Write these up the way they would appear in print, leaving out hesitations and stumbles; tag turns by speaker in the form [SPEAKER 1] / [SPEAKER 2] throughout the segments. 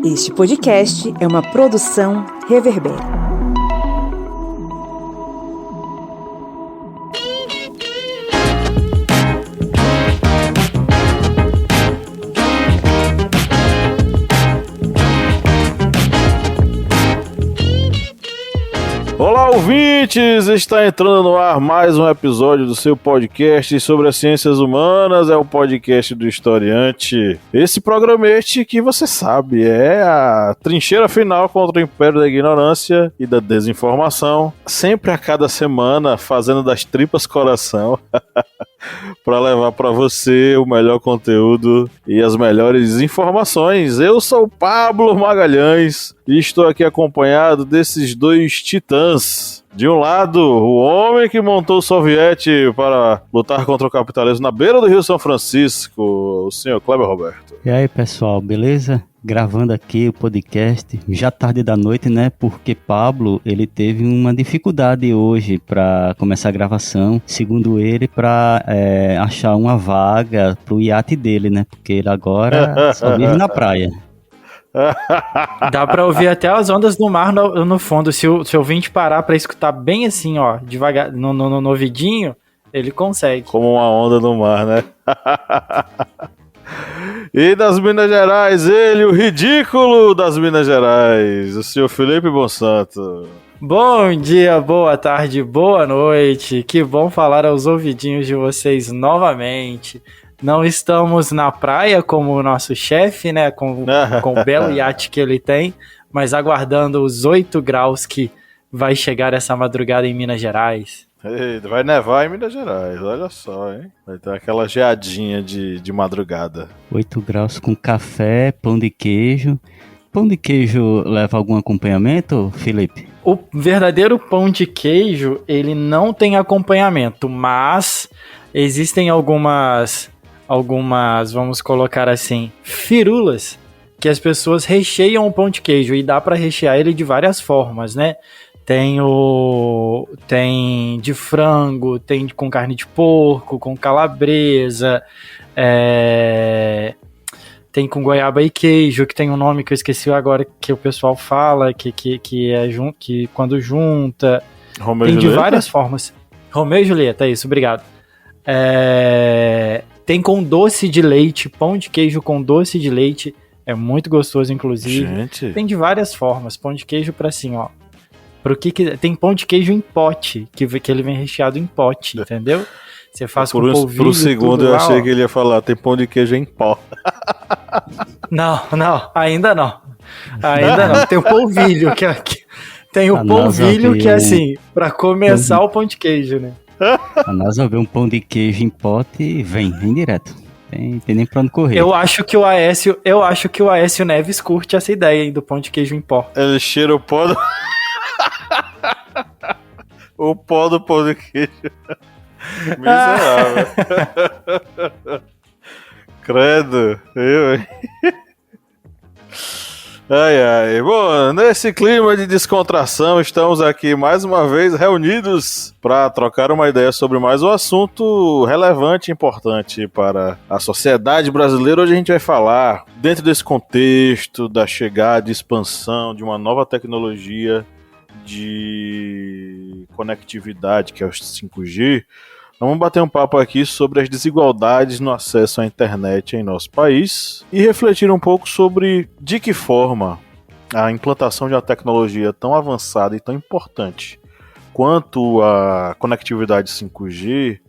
[SPEAKER 1] Este podcast é uma produção Reverber.
[SPEAKER 2] Olá, ouvintes! Está entrando no ar mais um episódio do seu podcast sobre as ciências humanas, é o podcast do Historiante. Esse programete que você sabe é a trincheira final contra o império da ignorância e da desinformação, sempre a cada semana fazendo das tripas coração para levar para você o melhor conteúdo e as melhores informações. Eu sou o Pablo Magalhães e estou aqui acompanhado desses dois titãs. De um lado, o homem que montou o soviete para lutar contra o capitalismo na beira do Rio São Francisco, o senhor Kleber Roberto.
[SPEAKER 3] E aí, pessoal, beleza? Gravando aqui o podcast, já tarde da noite, né? Porque Pablo, ele teve uma dificuldade hoje para começar a gravação, segundo ele, para achar uma vaga pro iate dele, né? Porque ele agora só vive na praia.
[SPEAKER 4] Dá pra ouvir até as ondas do mar no fundo. Se o ouvinte parar pra escutar bem assim, ó, devagar, no ouvidinho, ele consegue.
[SPEAKER 2] Como uma onda no mar, né? E das Minas Gerais, ele, o ridículo das Minas Gerais, o senhor Felipe Bonsanto.
[SPEAKER 4] Bom dia, boa tarde, boa noite. Que bom falar aos ouvidinhos de vocês novamente. Não estamos na praia como o nosso chefe, né, com o belo iate que ele tem, mas aguardando os 8 graus que vai chegar essa madrugada em Minas Gerais.
[SPEAKER 2] Vai nevar em Minas Gerais, olha só, hein? Vai ter aquela geadinha de madrugada.
[SPEAKER 3] 8 graus com café, pão de queijo. Pão de queijo leva algum acompanhamento, Felipe?
[SPEAKER 4] O verdadeiro pão de queijo, ele não tem acompanhamento, mas existem algumas, vamos colocar assim, firulas, que as pessoas recheiam o pão de queijo, e dá para rechear ele de várias formas, né? Tem de frango, tem com carne de porco, com calabresa, tem com goiaba e queijo, que tem um nome que eu esqueci agora, que o pessoal fala, que quando junta,
[SPEAKER 2] Romeu
[SPEAKER 4] tem
[SPEAKER 2] e
[SPEAKER 4] de
[SPEAKER 2] Julieta?
[SPEAKER 4] várias formas. Romeu e Julieta, é isso, obrigado. Tem com doce de leite, pão de queijo com doce de leite, é muito gostoso, inclusive.
[SPEAKER 2] Gente.
[SPEAKER 4] Tem de várias formas, pão de queijo para assim, ó. Tem pão de queijo em pote, que ele vem recheado em pote, entendeu? Você faz com polvilho.
[SPEAKER 2] Por um segundo eu
[SPEAKER 4] lá,
[SPEAKER 2] achei
[SPEAKER 4] ó.
[SPEAKER 2] que ele ia falar, tem pão de queijo em pó.
[SPEAKER 4] Não, ainda não. Ainda não. Tem o polvilho, que tem o polvilho que é assim, para começar o pão de queijo, né?
[SPEAKER 3] A NASA vê um pão de queijo em pote e vem direto. Tem nem pra onde correr.
[SPEAKER 4] Eu acho que o Aécio Neves curte essa ideia aí do pão de queijo em pó.
[SPEAKER 2] Ele cheira o pó do... o pó do pão de queijo. Miserável. Credo. Ai. Bom, nesse clima de descontração, estamos aqui mais uma vez reunidos para trocar uma ideia sobre mais um assunto relevante e importante para a sociedade brasileira. Hoje a gente vai falar, dentro desse contexto da chegada e expansão de uma nova tecnologia de conectividade, que é o 5G, vamos bater um papo aqui sobre as desigualdades no acesso à internet em nosso país e refletir um pouco sobre de que forma a implantação de uma tecnologia tão avançada e tão importante quanto a conectividade 5G,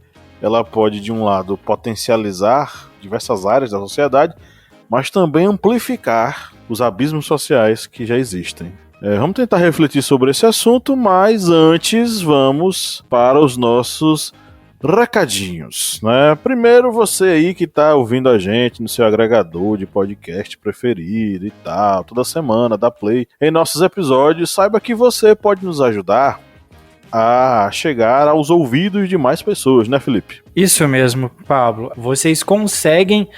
[SPEAKER 2] ela pode, de um lado, potencializar diversas áreas da sociedade, mas também amplificar os abismos sociais que já existem. Vamos tentar refletir sobre esse assunto, mas antes vamos para os nossos recadinhos, né? Primeiro, você aí que tá ouvindo a gente no seu agregador de podcast preferido e tal, toda semana dá play em nossos episódios, saiba que você pode nos ajudar a chegar aos ouvidos de mais pessoas, né, Felipe?
[SPEAKER 4] Isso mesmo, Pablo. Vocês conseguem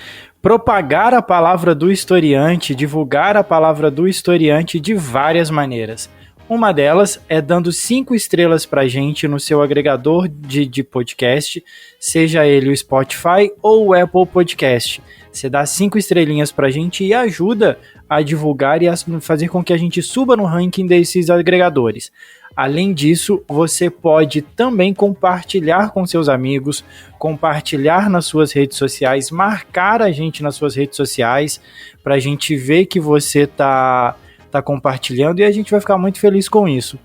[SPEAKER 4] propagar a palavra do historiante, divulgar a palavra do historiante de várias maneiras. Uma delas é dando 5 estrelas pra gente no seu agregador de podcast, seja ele o Spotify ou o Apple Podcast. Você dá 5 estrelinhas pra gente e ajuda a divulgar e a fazer com que a gente suba no ranking desses agregadores. Além disso, você pode também compartilhar com seus amigos, compartilhar nas suas redes sociais, marcar a gente nas suas redes sociais, para a gente ver que você tá compartilhando, e a gente vai ficar muito feliz com isso.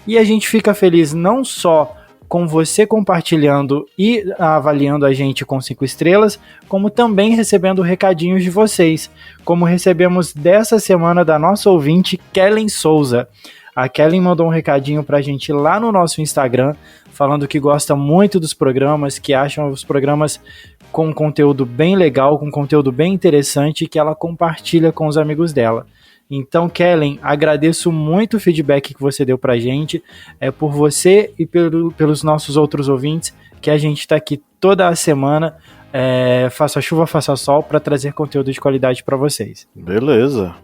[SPEAKER 4] E a gente fica feliz não só com você compartilhando e avaliando a gente com 5 estrelas, como também recebendo recadinhos de vocês, como recebemos dessa semana da nossa ouvinte Kellen Souza. A Kellen mandou um recadinho pra gente lá no nosso Instagram, falando que gosta muito dos programas, que acham os programas com conteúdo bem legal, com conteúdo bem interessante, que ela compartilha com os amigos dela. Então, Kellen, agradeço muito o feedback que você deu pra gente. É por você e pelos nossos outros ouvintes que a gente tá aqui toda a semana, faça chuva, faça sol, para trazer conteúdo de qualidade para vocês.
[SPEAKER 2] Beleza.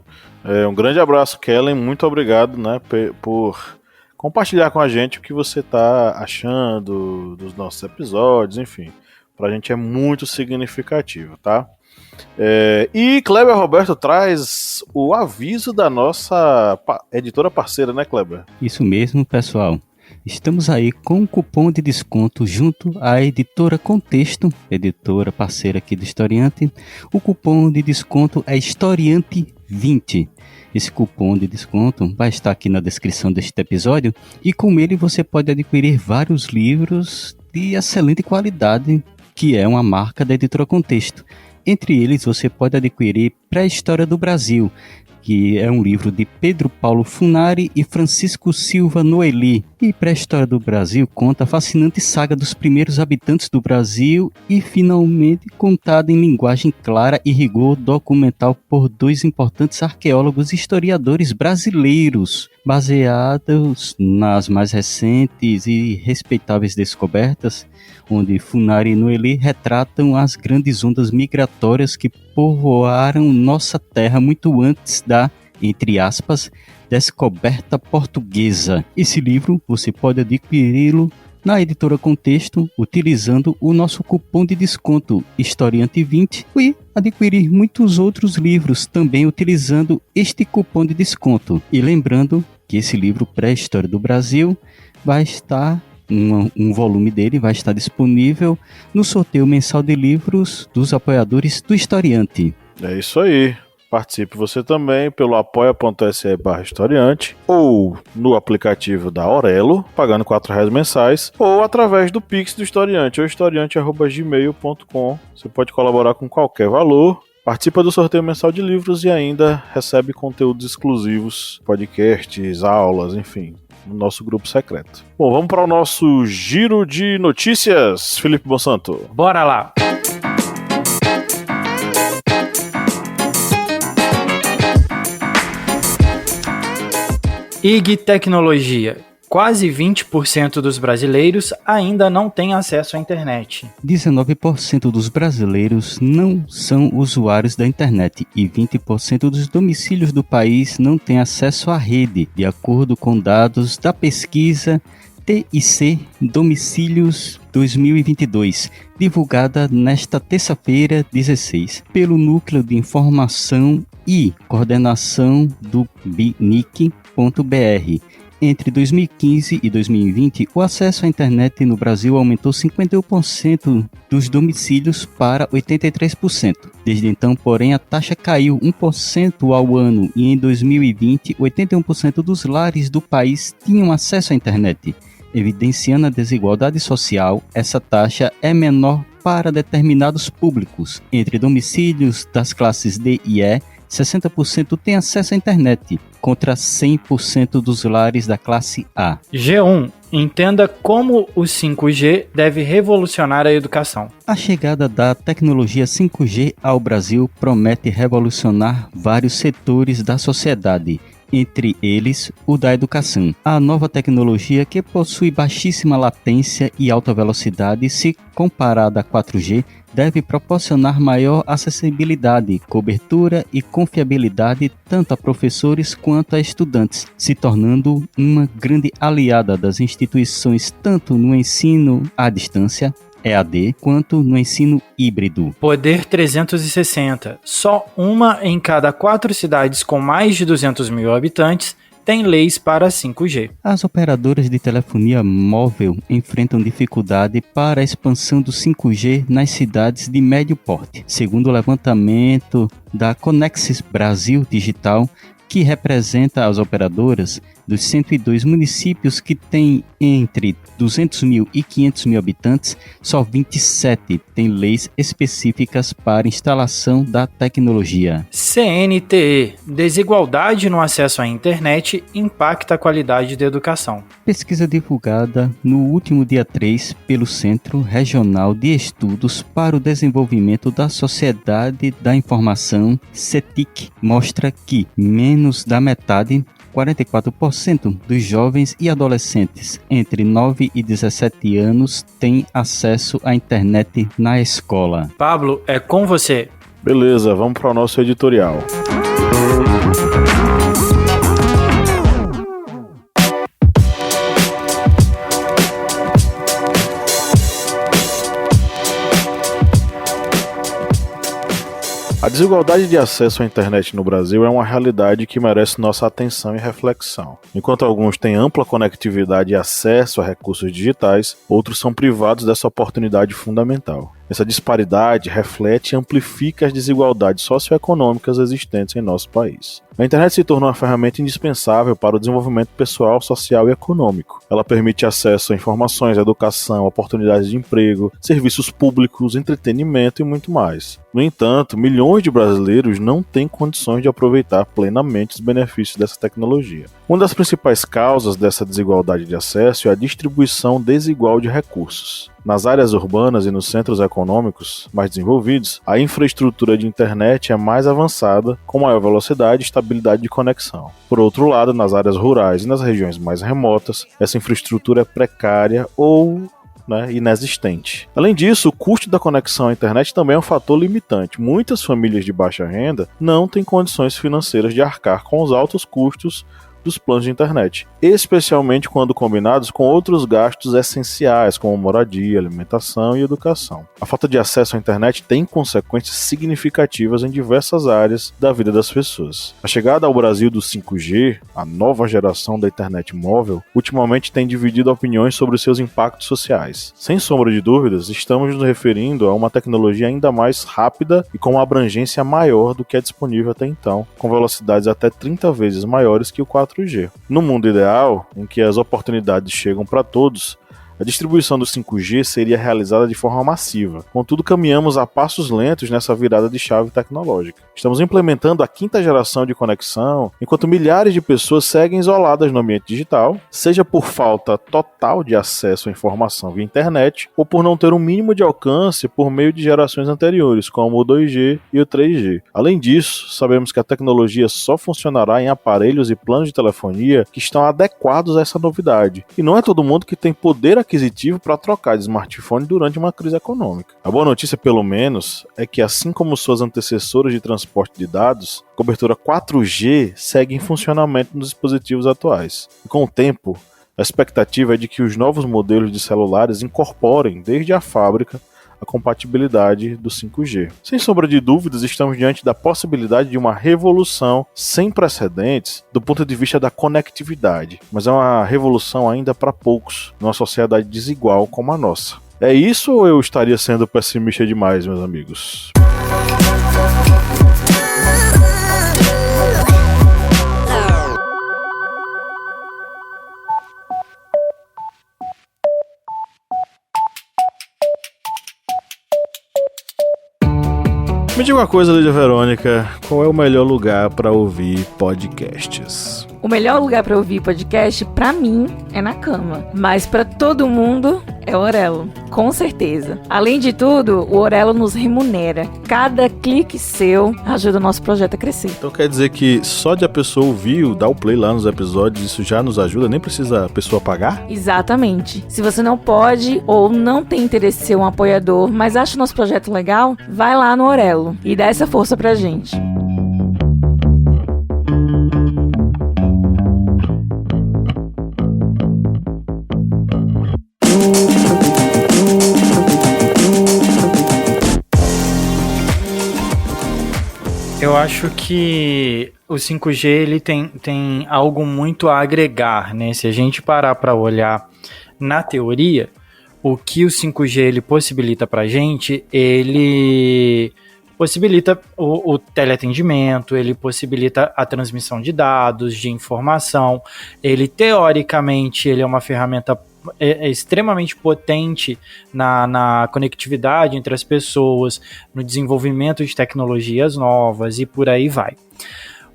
[SPEAKER 2] Um grande abraço, Kellen. Muito obrigado, né, por compartilhar com a gente o que você tá achando dos nossos episódios, enfim. Pra gente é muito significativo, tá? E Kleber Roberto traz o aviso da nossa editora parceira, né, Kleber?
[SPEAKER 3] Isso mesmo, pessoal. Estamos aí com um cupom de desconto junto à editora Contexto, editora parceira aqui do Historiante. O cupom de desconto é Historiante20. Esse cupom de desconto vai estar aqui na descrição deste episódio e com ele você pode adquirir vários livros de excelente qualidade, que é uma marca da editora Contexto. Entre eles você pode adquirir Pré-História do Brasil, que é um livro de Pedro Paulo Funari e Francisco Silva Noeli. E Pré-História do Brasil conta a fascinante saga dos primeiros habitantes do Brasil e finalmente contada em linguagem clara e rigor documental por 2 importantes arqueólogos e historiadores brasileiros, baseados nas mais recentes e respeitáveis descobertas, onde Funari e Noeli retratam as grandes ondas migratórias que povoaram nossa terra muito antes da, entre aspas, descoberta portuguesa. Esse livro você pode adquiri-lo na editora Contexto utilizando o nosso cupom de desconto Historiante20 e adquirir muitos outros livros também utilizando este cupom de desconto. E lembrando que esse livro Pré-História do Brasil vai estar um volume dele vai estar disponível no sorteio mensal de livros dos apoiadores do Historiante.
[SPEAKER 2] É isso aí. Participe você também pelo apoia.se/historiante ou no aplicativo da Aurelo, pagando R$4 mensais, ou através do Pix do Historiante, ou historiante@gmail.com. Você pode colaborar com qualquer valor. Participa do sorteio mensal de livros e ainda recebe conteúdos exclusivos, podcasts, aulas, enfim, no nosso grupo secreto. Bom, vamos para o nosso giro de notícias, Felipe Bonsanto.
[SPEAKER 4] Bora lá! IG Tecnologia. Quase 20% dos brasileiros ainda não têm acesso à internet.
[SPEAKER 3] 19% dos brasileiros não são usuários da internet e 20% dos domicílios do país não têm acesso à rede, de acordo com dados da pesquisa TIC Domicílios 2022, divulgada nesta terça-feira 16, pelo Núcleo de Informação e Coordenação do BNIC.br. Entre 2015 e 2020, o acesso à internet no Brasil aumentou 51% dos domicílios para 83%. Desde então, porém, a taxa caiu 1% ao ano e em 2020, 81% dos lares do país tinham acesso à internet. Evidenciando a desigualdade social, essa taxa é menor para determinados públicos. Entre domicílios das classes D e E, 60% têm acesso à internet, contra 100% dos lares da classe A.
[SPEAKER 4] G1. Entenda como o 5G deve revolucionar a educação.
[SPEAKER 3] A chegada da tecnologia 5G ao Brasil promete revolucionar vários setores da sociedade, entre eles o da educação. A nova tecnologia, que possui baixíssima latência e alta velocidade, se comparada à 4G, deve proporcionar maior acessibilidade, cobertura e confiabilidade tanto a professores quanto a estudantes, se tornando uma grande aliada das instituições tanto no ensino à distância, EAD, quanto no ensino híbrido.
[SPEAKER 4] Poder 360. Só uma em cada 4 cidades com mais de 200 mil habitantes tem leis para 5G.
[SPEAKER 3] As operadoras de telefonia móvel enfrentam dificuldade para a expansão do 5G nas cidades de médio porte. Segundo o levantamento da Conexis Brasil Digital, que representa as operadoras, dos 102 municípios que têm entre 200 mil e 500 mil habitantes, só 27 têm leis específicas para instalação da tecnologia.
[SPEAKER 4] CNTE. Desigualdade no acesso à internet impacta a qualidade da educação.
[SPEAKER 3] Pesquisa divulgada no último dia 3 pelo Centro Regional de Estudos para o Desenvolvimento da Sociedade da Informação, CETIC, mostra que menos da metade, 44% dos jovens e adolescentes entre 9 e 17 anos têm acesso à internet na escola.
[SPEAKER 4] Pablo, é com você.
[SPEAKER 2] Beleza, vamos para o nosso editorial. A desigualdade de acesso à internet no Brasil é uma realidade que merece nossa atenção e reflexão. Enquanto alguns têm ampla conectividade e acesso a recursos digitais, outros são privados dessa oportunidade fundamental. Essa disparidade reflete e amplifica as desigualdades socioeconômicas existentes em nosso país. A internet se tornou uma ferramenta indispensável para o desenvolvimento pessoal, social e econômico. Ela permite acesso a informações, educação, oportunidades de emprego, serviços públicos, entretenimento e muito mais. No entanto, milhões de brasileiros não têm condições de aproveitar plenamente os benefícios dessa tecnologia. Uma das principais causas dessa desigualdade de acesso é a distribuição desigual de recursos. Nas áreas urbanas e nos centros econômicos mais desenvolvidos, a infraestrutura de internet é mais avançada, com maior velocidade e estabilidade de conexão. Por outro lado, nas áreas rurais e nas regiões mais remotas, essa infraestrutura é precária ou inexistente. Além disso, o custo da conexão à internet também é um fator limitante. Muitas famílias de baixa renda não têm condições financeiras de arcar com os altos custos dos planos de internet, especialmente quando combinados com outros gastos essenciais, como moradia, alimentação e educação. A falta de acesso à internet tem consequências significativas em diversas áreas da vida das pessoas. A chegada ao Brasil do 5G, a nova geração da internet móvel, ultimamente tem dividido opiniões sobre os seus impactos sociais. Sem sombra de dúvidas, estamos nos referindo a uma tecnologia ainda mais rápida e com uma abrangência maior do que é disponível até então, com velocidades até 30 vezes maiores que o 4G. No mundo ideal, em que as oportunidades chegam para todos, a distribuição do 5G seria realizada de forma massiva. Contudo, caminhamos a passos lentos nessa virada de chave tecnológica. Estamos implementando a 5ª geração de conexão, enquanto milhares de pessoas seguem isoladas no ambiente digital, seja por falta total de acesso à informação via internet, ou por não ter um mínimo de alcance por meio de gerações anteriores, como o 2G e o 3G. Além disso, sabemos que a tecnologia só funcionará em aparelhos e planos de telefonia que estão adequados a essa novidade. E não é todo mundo que tem poder aquisitivo para trocar de smartphone durante uma crise econômica. A boa notícia, pelo menos, é que assim como suas antecessoras de transporte de dados, a cobertura 4G segue em funcionamento nos dispositivos atuais. E com o tempo, a expectativa é de que os novos modelos de celulares incorporem, desde a fábrica, a compatibilidade do 5G. Sem sombra de dúvidas, estamos diante da possibilidade de uma revolução sem precedentes do ponto de vista da conectividade, mas é uma revolução ainda para poucos, numa sociedade desigual como a nossa. É isso ou eu estaria sendo pessimista demais, meus amigos? Me diga uma coisa, Lídia Verônica, qual é o melhor lugar para ouvir podcasts?
[SPEAKER 5] O melhor lugar para ouvir podcast, para mim, é na cama. Mas para todo mundo, é o Orelo. Com certeza. Além de tudo, o Orelo nos remunera. Cada clique seu ajuda o nosso projeto a crescer.
[SPEAKER 2] Então quer dizer que só de a pessoa ouvir, dar o play lá nos episódios, isso já nos ajuda? Nem precisa a pessoa pagar?
[SPEAKER 5] Exatamente. Se você não pode ou não tem interesse em ser um apoiador, mas acha o nosso projeto legal, vai lá no Orelo e dá essa força pra gente.
[SPEAKER 4] Eu acho que o 5G ele tem algo muito a agregar, né? Se a gente parar para olhar na teoria, o que o 5G ele possibilita para a gente, ele possibilita o teleatendimento, ele possibilita a transmissão de dados, de informação, ele teoricamente ele é uma ferramenta extremamente potente na conectividade entre as pessoas, no desenvolvimento de tecnologias novas e por aí vai.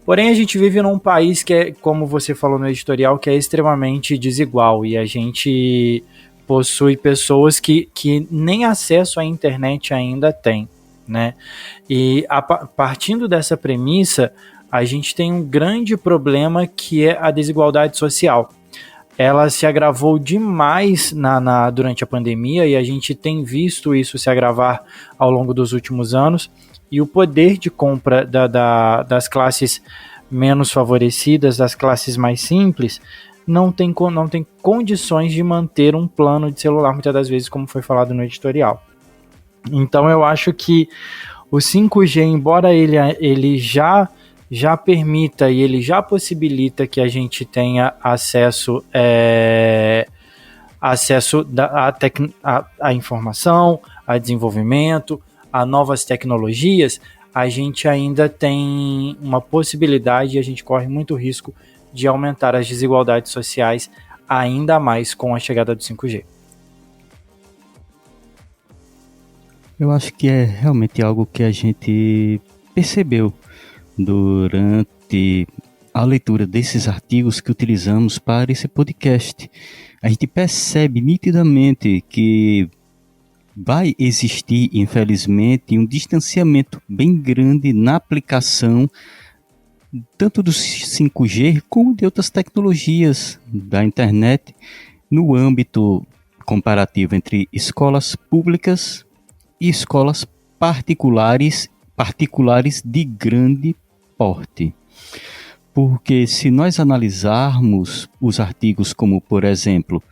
[SPEAKER 4] Porém, a gente vive num país que é, como você falou no editorial, que é extremamente desigual e a gente possui pessoas que nem acesso à internet ainda têm, né? E partindo dessa premissa, a gente tem um grande problema que é a desigualdade social. Ela se agravou demais durante a pandemia e a gente tem visto isso se agravar ao longo dos últimos anos, e o poder de compra das classes menos favorecidas, das classes mais simples, não tem condições de manter um plano de celular, muitas das vezes, como foi falado no editorial. Então eu acho que o 5G, embora ele já permita e ele já possibilita que a gente tenha acesso à informação, a desenvolvimento, a novas tecnologias, a gente ainda tem uma possibilidade e a gente corre muito risco de aumentar as desigualdades sociais ainda mais com a chegada do 5G.
[SPEAKER 3] Eu acho que é realmente algo que a gente percebeu durante a leitura desses artigos que utilizamos para esse podcast. A gente percebe nitidamente que vai existir, infelizmente, um distanciamento bem grande na aplicação tanto do 5G como de outras tecnologias da internet no âmbito comparativo entre escolas públicas e escolas particulares de grande porte. Porque se nós analisarmos os artigos como, por exemplo,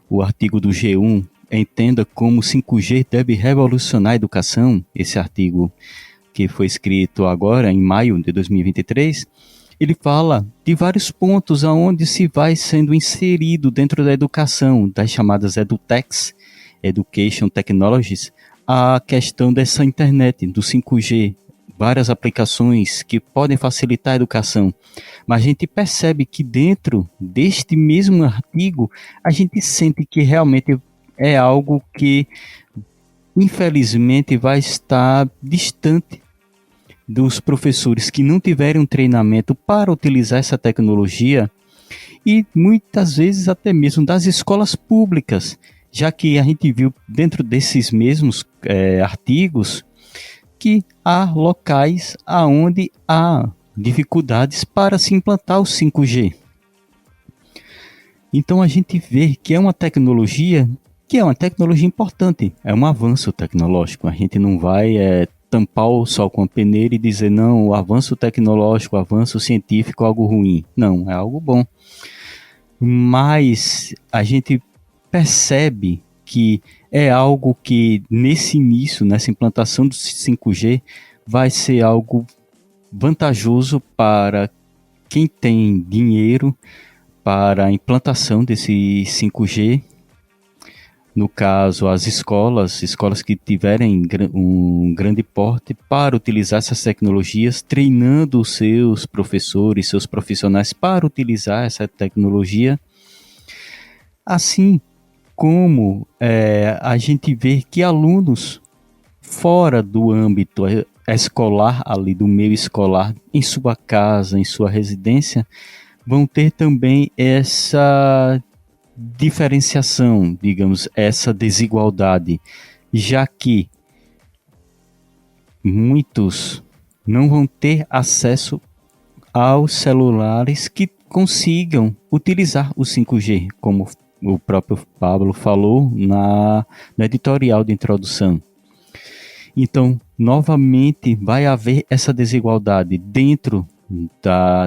[SPEAKER 3] o artigo do G1, entenda como o 5G deve revolucionar a educação, esse artigo que foi escrito agora em maio de 2023, ele fala de vários pontos aonde se vai sendo inserido dentro da educação, das chamadas EduTechs, Education Technologies, a questão dessa internet, do 5G, várias aplicações que podem facilitar a educação. Mas a gente percebe que dentro deste mesmo artigo, a gente sente que realmente é algo que, infelizmente, vai estar distante dos professores que não tiverem um treinamento para utilizar essa tecnologia e muitas vezes até mesmo das escolas públicas, já que a gente viu dentro desses mesmos artigos que há locais onde há dificuldades para se implantar o 5G. Então a gente vê que é uma tecnologia importante, é um avanço tecnológico. A gente não vai tampar o sol com a peneira e dizer não, o avanço tecnológico, o avanço científico é algo ruim. Não, é algo bom. Mas a gente percebe que é algo que nesse início, nessa implantação do 5G, vai ser algo vantajoso para quem tem dinheiro para a implantação desse 5G. No caso, as escolas que tiverem um grande porte para utilizar essas tecnologias, treinando os seus professores, seus profissionais para utilizar essa tecnologia. Assim como a gente vê que alunos fora do âmbito escolar, ali do meio escolar, em sua casa, em sua residência, vão ter também essa diferenciação, digamos, essa desigualdade, já que muitos não vão ter acesso aos celulares que consigam utilizar o 5G, como o próprio Pablo falou na editorial de introdução. Então, novamente, vai haver essa desigualdade dentro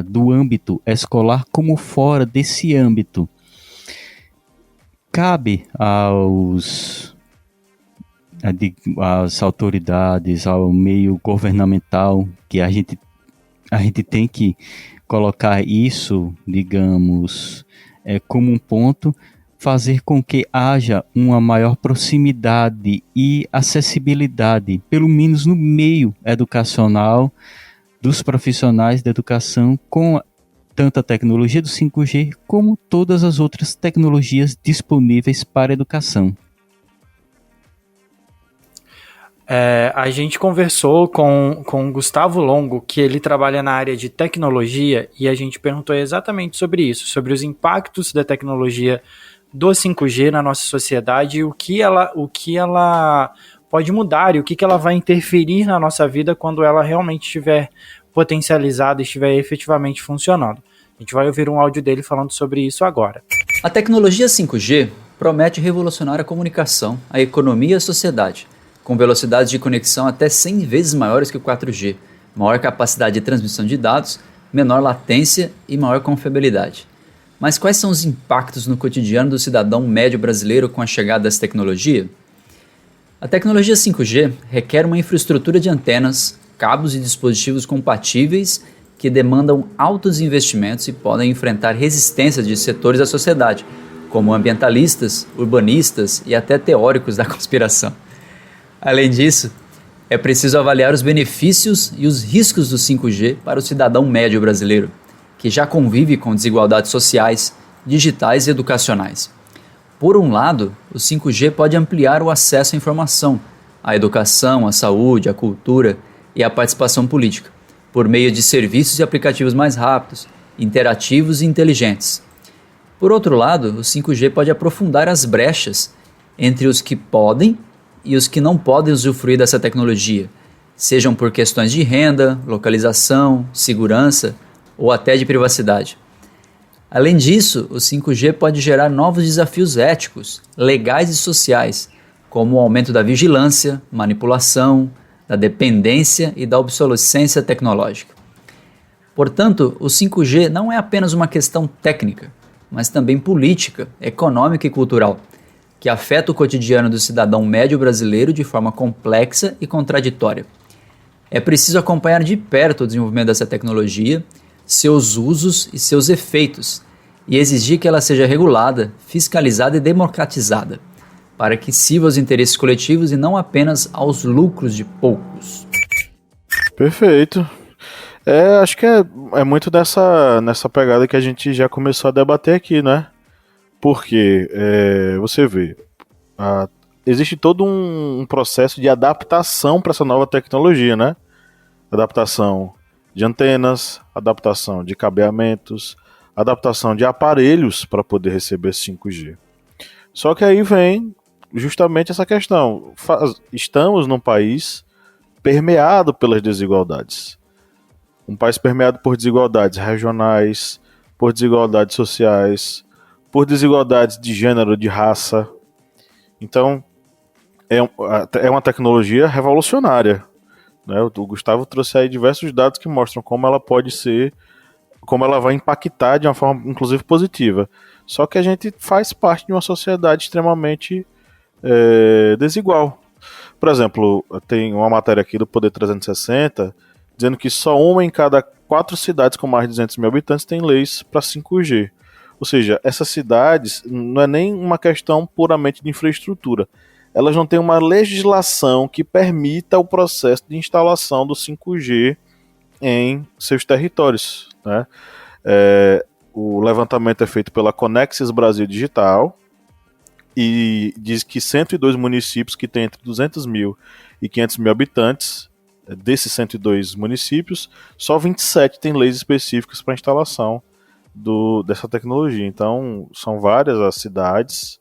[SPEAKER 3] do âmbito escolar como fora desse âmbito. Cabe às autoridades, ao meio governamental, que a gente tem que colocar isso, digamos, como um ponto, fazer com que haja uma maior proximidade e acessibilidade, pelo menos no meio educacional, dos profissionais da educação, com tanto a tecnologia do 5G como todas as outras tecnologias disponíveis para a educação.
[SPEAKER 4] A gente conversou com o Gustavo Longo, que ele trabalha na área de tecnologia, e a gente perguntou exatamente sobre isso, sobre os impactos da tecnologia do 5G na nossa sociedade, e o que ela pode mudar e o que ela vai interferir na nossa vida quando ela realmente estiver potencializada e estiver efetivamente funcionando. A gente vai ouvir um áudio dele falando sobre isso agora.
[SPEAKER 6] A tecnologia 5G promete revolucionar a comunicação, a economia e a sociedade, com velocidades de conexão até 100 vezes maiores que o 4G, maior capacidade de transmissão de dados, menor latência e maior confiabilidade. Mas quais são os impactos no cotidiano do cidadão médio brasileiro com a chegada dessa tecnologia? A tecnologia 5G requer uma infraestrutura de antenas, cabos e dispositivos compatíveis que demandam altos investimentos e podem enfrentar resistências de setores da sociedade, como ambientalistas, urbanistas e até teóricos da conspiração. Além disso, é preciso avaliar os benefícios e os riscos do 5G para o cidadão médio brasileiro, que já convive com desigualdades sociais, digitais e educacionais. Por um lado, o 5G pode ampliar o acesso à informação, à educação, à saúde, à cultura e à participação política, por meio de serviços e aplicativos mais rápidos, interativos e inteligentes. Por outro lado, o 5G pode aprofundar as brechas entre os que podem e os que não podem usufruir dessa tecnologia, sejam por questões de renda, localização, segurança ou até de privacidade. Além disso, o 5G pode gerar novos desafios éticos, legais e sociais, como o aumento da vigilância, manipulação, da dependência e da obsolescência tecnológica. Portanto, o 5G não é apenas uma questão técnica, mas também política, econômica e cultural, que afeta o cotidiano do cidadão médio brasileiro de forma complexa e contraditória. É preciso acompanhar de perto o desenvolvimento dessa tecnologia, seus usos e seus efeitos, e exigir que ela seja regulada, fiscalizada e democratizada, para que sirva aos interesses coletivos e não apenas aos lucros de poucos.
[SPEAKER 2] Perfeito. Acho que é muito nessa pegada que a gente já começou a debater aqui, né? Porque você vê, existe todo um processo de adaptação para essa nova tecnologia, né? Adaptação de antenas, adaptação de cabeamentos, adaptação de aparelhos para poder receber 5G. Só que aí vem justamente essa questão. Estamos num país permeado pelas desigualdades. Um país permeado por desigualdades regionais, por desigualdades sociais, por desigualdades de gênero, de raça. Então, é uma tecnologia revolucionária, né? O Gustavo trouxe aí diversos dados que mostram como ela pode ser, como ela vai impactar de uma forma, inclusive, positiva. Só que a gente faz parte de uma sociedade extremamente desigual. Por exemplo, tem uma matéria aqui do Poder 360 dizendo que só uma em cada 4 cidades com mais de 200 mil habitantes tem leis para 5G. Ou seja, essas cidades não é nem uma questão puramente de infraestrutura. Elas não têm uma legislação que permita o processo de instalação do 5G em seus territórios, né? O levantamento é feito pela Conexis Brasil Digital e diz que 102 municípios que têm entre 200 mil e 500 mil habitantes, desses 102 municípios, só 27 têm leis específicas para instalação dessa tecnologia. Então, são várias as cidades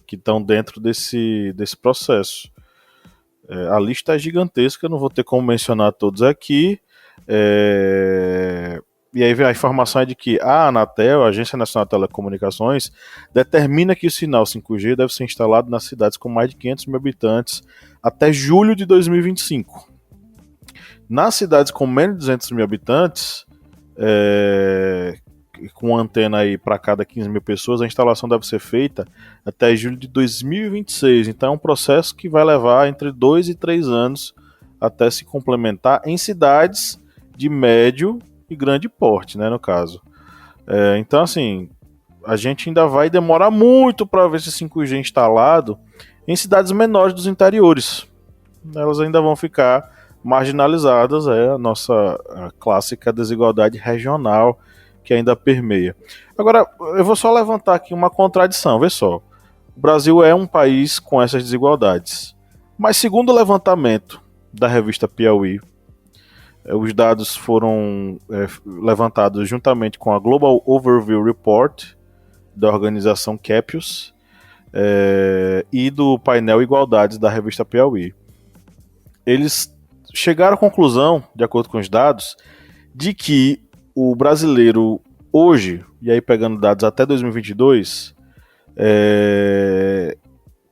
[SPEAKER 2] que estão dentro desse processo. A lista é gigantesca, não vou ter como mencionar todos aqui. E aí vem a informação de que a Anatel, a Agência Nacional de Telecomunicações, determina que o sinal 5G deve ser instalado nas cidades com mais de 500 mil habitantes até julho de 2025. Nas cidades com menos de 200 mil habitantes, com antena aí para cada 15 mil pessoas, a instalação deve ser feita até julho de 2026. Então é um processo que vai levar entre 2 e 3 anos até se complementar em cidades de médio e grande porte, né, no caso. Então, assim, a gente ainda vai demorar muito para ver esse 5G instalado em cidades menores dos interiores. Elas ainda vão ficar marginalizadas, a nossa clássica desigualdade regional que ainda permeia. Agora, eu vou só levantar aqui uma contradição, vê só. O Brasil é um país com essas desigualdades, mas segundo o levantamento da revista Piauí, os dados foram levantados juntamente com a Global Overview Report da organização Capius e do painel Igualdades da revista Piauí. Eles chegaram à conclusão, de acordo com os dados, de que o brasileiro hoje, e aí pegando dados até 2022,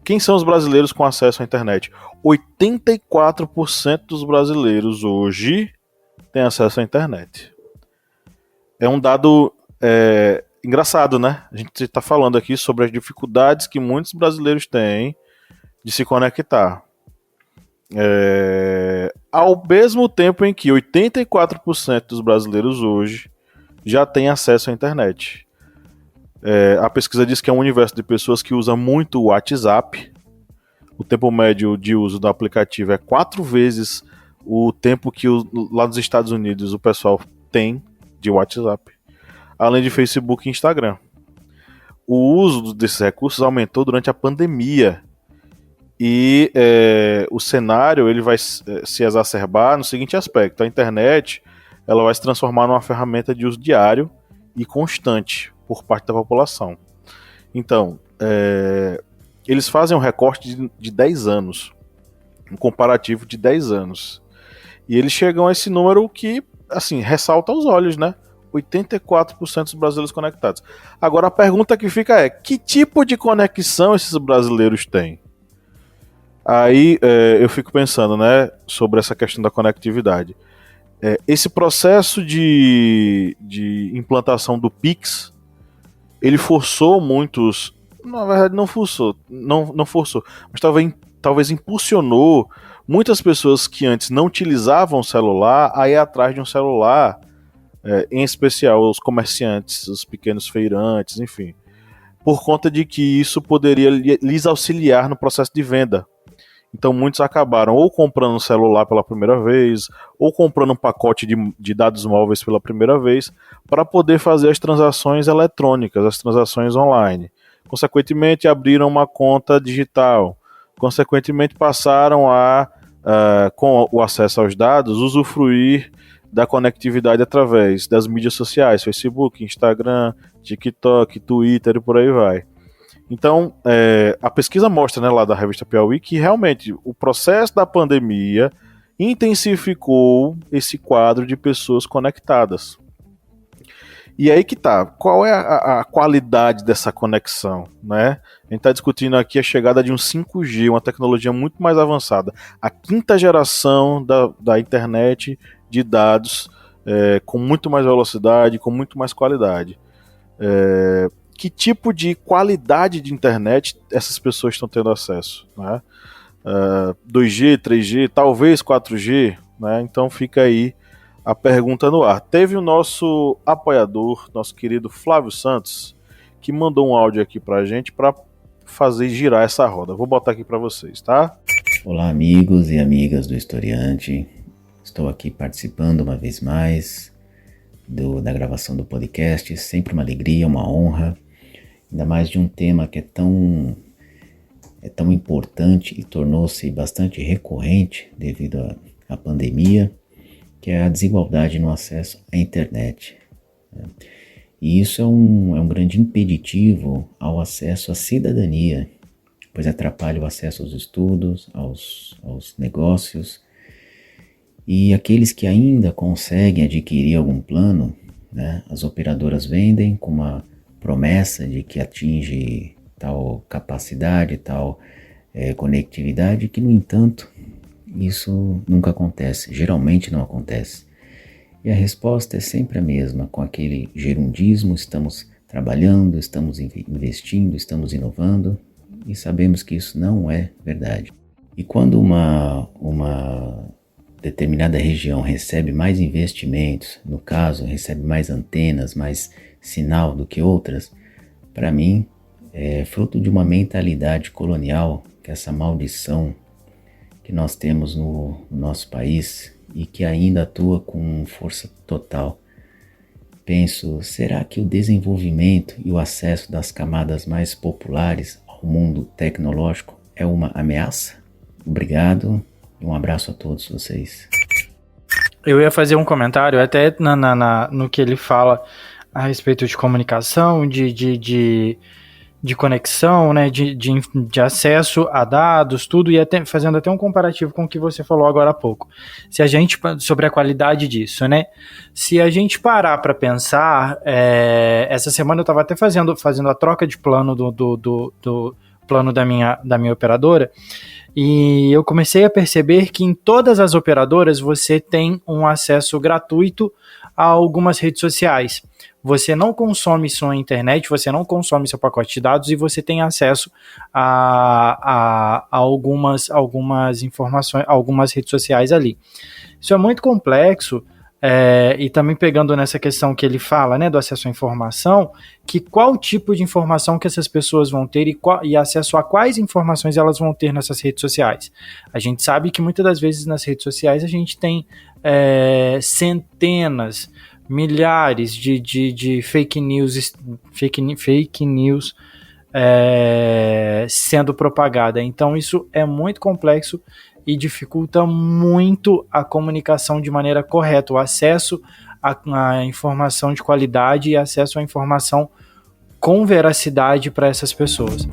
[SPEAKER 2] quem são os brasileiros com acesso à internet? 84% dos brasileiros hoje têm acesso à internet. É um dado engraçado, né? A gente está falando aqui sobre as dificuldades que muitos brasileiros têm de se conectar. Ao mesmo tempo em que 84% dos brasileiros hoje já têm acesso à internet. A pesquisa diz que é um universo de pessoas que usa muito o WhatsApp. O tempo médio de uso do aplicativo é 4 vezes o tempo que lá nos Estados Unidos o pessoal tem de WhatsApp, além de Facebook e Instagram. O uso desses recursos aumentou durante a pandemia e o cenário ele vai se exacerbar no seguinte aspecto: a internet ela vai se transformar numa ferramenta de uso diário e constante por parte da população. Então, eles fazem um recorte de 10 anos, um comparativo de 10 anos. E eles chegam a esse número que, assim, ressalta aos olhos, né? 84% dos brasileiros conectados. Agora a pergunta que fica é: que tipo de conexão esses brasileiros têm? Aí eu fico pensando, né, sobre essa questão da conectividade. Esse processo de implantação do Pix, ele forçou muitos... Na verdade não forçou, mas talvez impulsionou muitas pessoas que antes não utilizavam o celular a ir atrás de um celular, em especial os comerciantes, os pequenos feirantes, enfim, por conta de que isso poderia lhes auxiliar no processo de venda. Então muitos acabaram ou comprando um celular pela primeira vez, ou comprando um pacote de dados móveis pela primeira vez, para poder fazer as transações eletrônicas, as transações online. Consequentemente, abriram uma conta digital. Consequentemente, passaram com o acesso aos dados, usufruir da conectividade através das mídias sociais, Facebook, Instagram, TikTok, Twitter e por aí vai. Então, a pesquisa mostra, né, lá da revista Piauí, que realmente o processo da pandemia intensificou esse quadro de pessoas conectadas. E aí que tá, qual é a qualidade dessa conexão, né? A gente está discutindo aqui a chegada de um 5G, uma tecnologia muito mais avançada, a 5ª geração da internet de dados, com muito mais velocidade, com muito mais qualidade. Que tipo de qualidade de internet essas pessoas estão tendo acesso, né? 2G, 3G, talvez 4G, né? Então fica aí a pergunta no ar. Teve o nosso apoiador, nosso querido Flávio Santos, que mandou um áudio aqui pra gente para fazer girar essa roda. Vou botar aqui para vocês, tá?
[SPEAKER 7] Olá, amigos e amigas do Historiante. Estou aqui participando uma vez mais da gravação do podcast. Sempre uma alegria, uma honra, ainda mais de um tema que é tão importante e tornou-se bastante recorrente devido à pandemia, que é a desigualdade no acesso à internet. E isso é um grande impeditivo ao acesso à cidadania, pois atrapalha o acesso aos estudos, aos negócios. E aqueles que ainda conseguem adquirir algum plano, né, as operadoras vendem com uma promessa de que atinge tal capacidade, tal conectividade, que, no entanto, isso nunca acontece, geralmente não acontece. E a resposta é sempre a mesma, com aquele gerundismo: estamos trabalhando, estamos investindo, estamos inovando, e sabemos que isso não é verdade. E quando uma determinada região recebe mais investimentos, no caso, recebe mais antenas, mais sinal do que outras, para mim, é fruto de uma mentalidade colonial, que é essa maldição que nós temos no nosso país e que ainda atua com força total. Penso, será que o desenvolvimento e o acesso das camadas mais populares ao mundo tecnológico é uma ameaça? Obrigado e um abraço a todos vocês.
[SPEAKER 4] Eu ia fazer um comentário até no que ele fala a respeito de comunicação, de conexão, né, de acesso a dados, tudo, e até, fazendo até um comparativo com o que você falou agora há pouco. Se a gente, sobre a qualidade disso, né? Se a gente parar para pensar, essa semana eu estava até fazendo a troca de plano do plano da minha operadora, e eu comecei a perceber que em todas as operadoras você tem um acesso gratuito a algumas redes sociais. Você não consome sua internet, você não consome seu pacote de dados, e você tem acesso a algumas informações, algumas redes sociais ali. Isso é muito complexo, e também pegando nessa questão que ele fala, né, do acesso à informação, que qual tipo de informação que essas pessoas vão ter e acesso a quais informações elas vão ter nessas redes sociais. A gente sabe que muitas das vezes nas redes sociais a gente tem centenas, milhares de fake news sendo propagada. Então isso é muito complexo e dificulta muito a comunicação de maneira correta, o acesso à informação de qualidade e acesso à informação com veracidade para essas pessoas.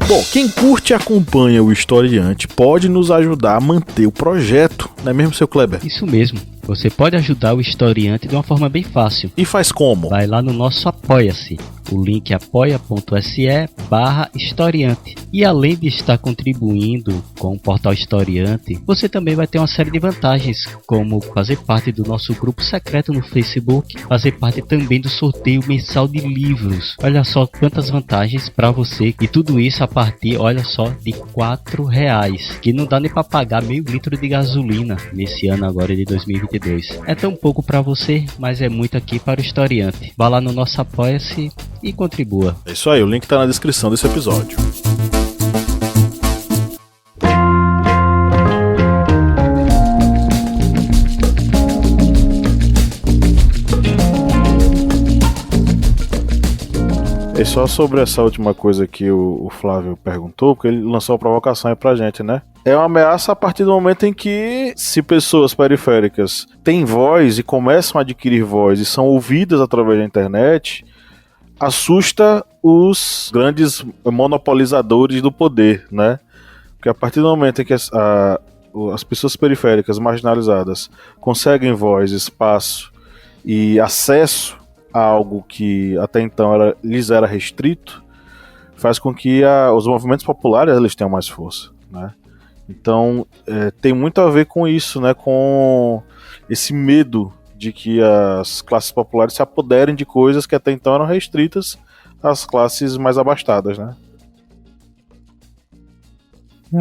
[SPEAKER 2] Bom, quem curte e acompanha o Historiante pode nos ajudar a manter o projeto, não é mesmo, seu Kleber?
[SPEAKER 3] Isso mesmo. Você pode ajudar o Historiante de uma forma bem fácil.
[SPEAKER 2] E faz como?
[SPEAKER 3] Vai lá no nosso Apoia-se. O link é apoia.se/historiante. E além de estar contribuindo com o portal Historiante, você também vai ter uma série de vantagens, como fazer parte do nosso grupo secreto no Facebook, fazer parte também do sorteio mensal de livros. Olha só quantas vantagens para você, e tudo isso a partir, olha só, de R$4, que não dá nem para pagar meio litro de gasolina nesse ano agora de 2022. É tão pouco para você, mas é muito aqui para o Historiante. Vá lá no nosso Apoia-se e contribua.
[SPEAKER 2] É isso aí, o link tá na descrição desse episódio. E só sobre essa última coisa que o Flávio perguntou, porque ele lançou a provocação aí pra gente, né? É uma ameaça a partir do momento em que, se pessoas periféricas têm voz e começam a adquirir voz e são ouvidas através da internet, assusta os grandes monopolizadores do poder, né? Porque a partir do momento em que as pessoas periféricas marginalizadas conseguem voz, espaço e acesso a algo que até então lhes era restrito, faz com que os movimentos populares eles tenham mais força, né? Então tem muito a ver com isso, né? Com esse medo de que as classes populares se apoderem de coisas que até então eram restritas às classes mais abastadas, né?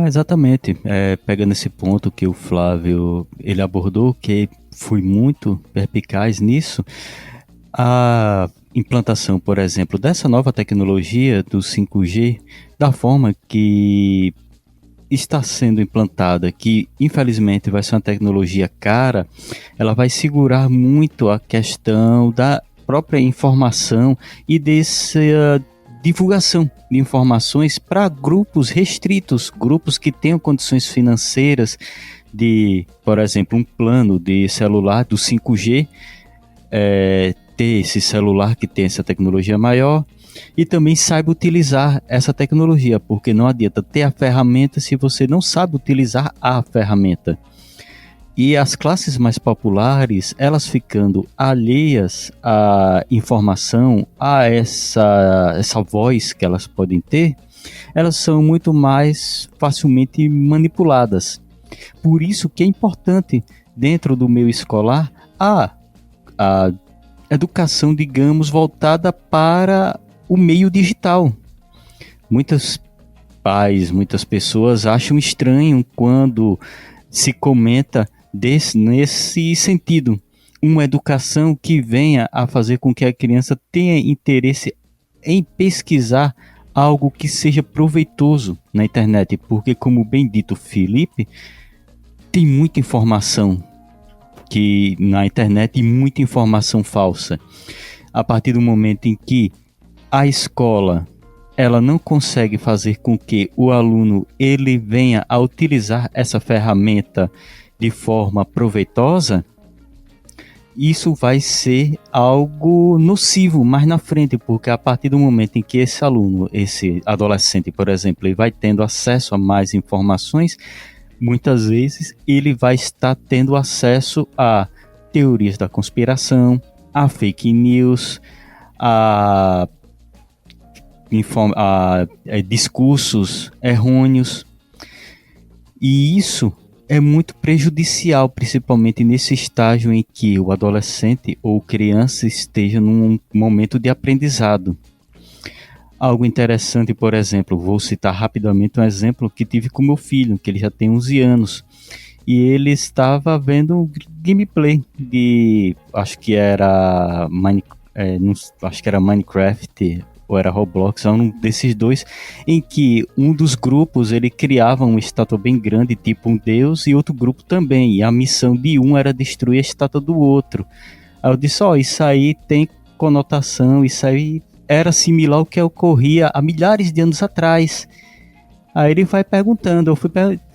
[SPEAKER 3] Exatamente. Pegando esse ponto que o Flávio ele abordou, que foi muito perspicaz nisso, a implantação, por exemplo, dessa nova tecnologia do 5G, da forma que está sendo implantada, que infelizmente vai ser uma tecnologia cara, ela vai segurar muito a questão da própria informação e dessa divulgação de informações para grupos restritos, grupos que tenham condições financeiras de, por exemplo, um plano de celular do 5G, ter esse celular que tem essa tecnologia maior e também saiba utilizar essa tecnologia, porque não adianta ter a ferramenta se você não sabe utilizar a ferramenta. E as classes mais populares, elas ficando alheias à informação, a essa voz que elas podem ter, elas são muito mais facilmente manipuladas. Por isso que é importante, dentro do meio escolar, a educação, digamos, voltada para o meio digital. Muitos pais, muitas pessoas acham estranho quando se comenta nesse sentido, uma educação que venha a fazer com que a criança tenha interesse em pesquisar algo que seja proveitoso na internet, porque, como bem dito Felipe, tem muita informação que na internet e muita informação falsa. A partir do momento em que a escola ela não consegue fazer com que o aluno ele venha a utilizar essa ferramenta de forma proveitosa, isso vai ser algo nocivo mais na frente, porque a partir do momento em que esse aluno, esse adolescente, por exemplo, ele vai tendo acesso a mais informações, muitas vezes ele vai estar tendo acesso a teorias da conspiração, a fake news, a discursos errôneos, e isso é muito prejudicial, principalmente nesse estágio em que o adolescente ou criança esteja num momento de aprendizado. Algo interessante, por exemplo, vou citar rapidamente um exemplo que tive com meu filho, que ele já tem 11 anos, e ele estava vendo um gameplay de, acho que era Minecraft ou era Roblox, um desses dois, em que um dos grupos ele criava uma estátua bem grande, tipo um deus, e outro grupo também, e a missão de um era destruir a estátua do outro. Aí eu disse, isso aí tem conotação, isso aí era similar ao que ocorria há milhares de anos atrás. Aí ele vai perguntando, eu fui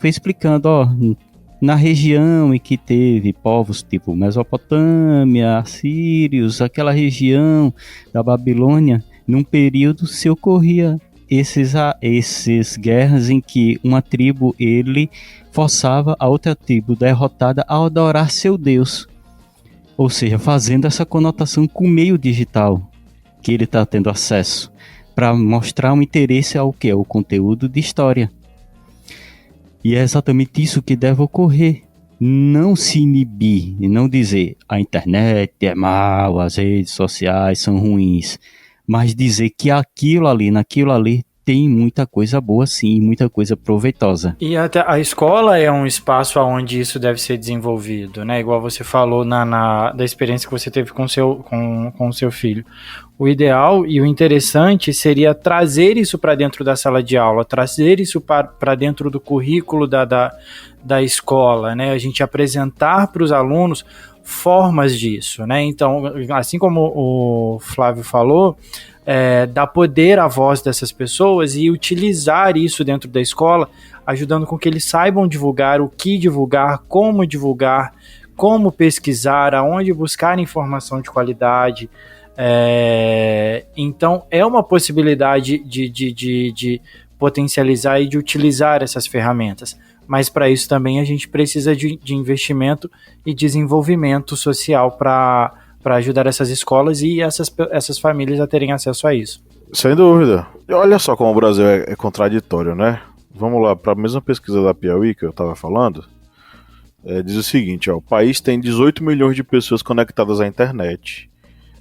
[SPEAKER 3] explicando, na região em que teve povos tipo Mesopotâmia, Assírios, aquela região da Babilônia, num período se ocorria esses guerras em que uma tribo ele forçava a outra tribo derrotada a adorar seu Deus, ou seja, fazendo essa conotação com o meio digital que ele está tendo acesso, para mostrar um interesse ao que é o conteúdo de história. E é exatamente isso que deve ocorrer. Não se inibir e não dizer a internet é mal, as redes sociais são ruins, mas dizer que naquilo ali tem muita coisa boa sim, muita coisa proveitosa.
[SPEAKER 4] E até a escola é um espaço onde isso deve ser desenvolvido, né? Igual você falou da experiência que você teve com o seu filho. O ideal e o interessante seria trazer isso para dentro da sala de aula, trazer isso para dentro do currículo da escola, né? A gente apresentar para os alunos formas disso, né? Então, assim como o Flávio falou, dar poder à voz dessas pessoas e utilizar isso dentro da escola, ajudando com que eles saibam divulgar, o que divulgar, como pesquisar, aonde buscar informação de qualidade. Então, é uma possibilidade de potencializar e de utilizar essas ferramentas. Mas para isso também a gente precisa de investimento e desenvolvimento social para ajudar essas escolas e essas famílias a terem acesso a isso.
[SPEAKER 2] Sem dúvida. E olha só como o Brasil é contraditório, né? Vamos lá, para a mesma pesquisa da Piauí que eu estava falando, diz o seguinte, o país tem 18 milhões de pessoas conectadas à internet,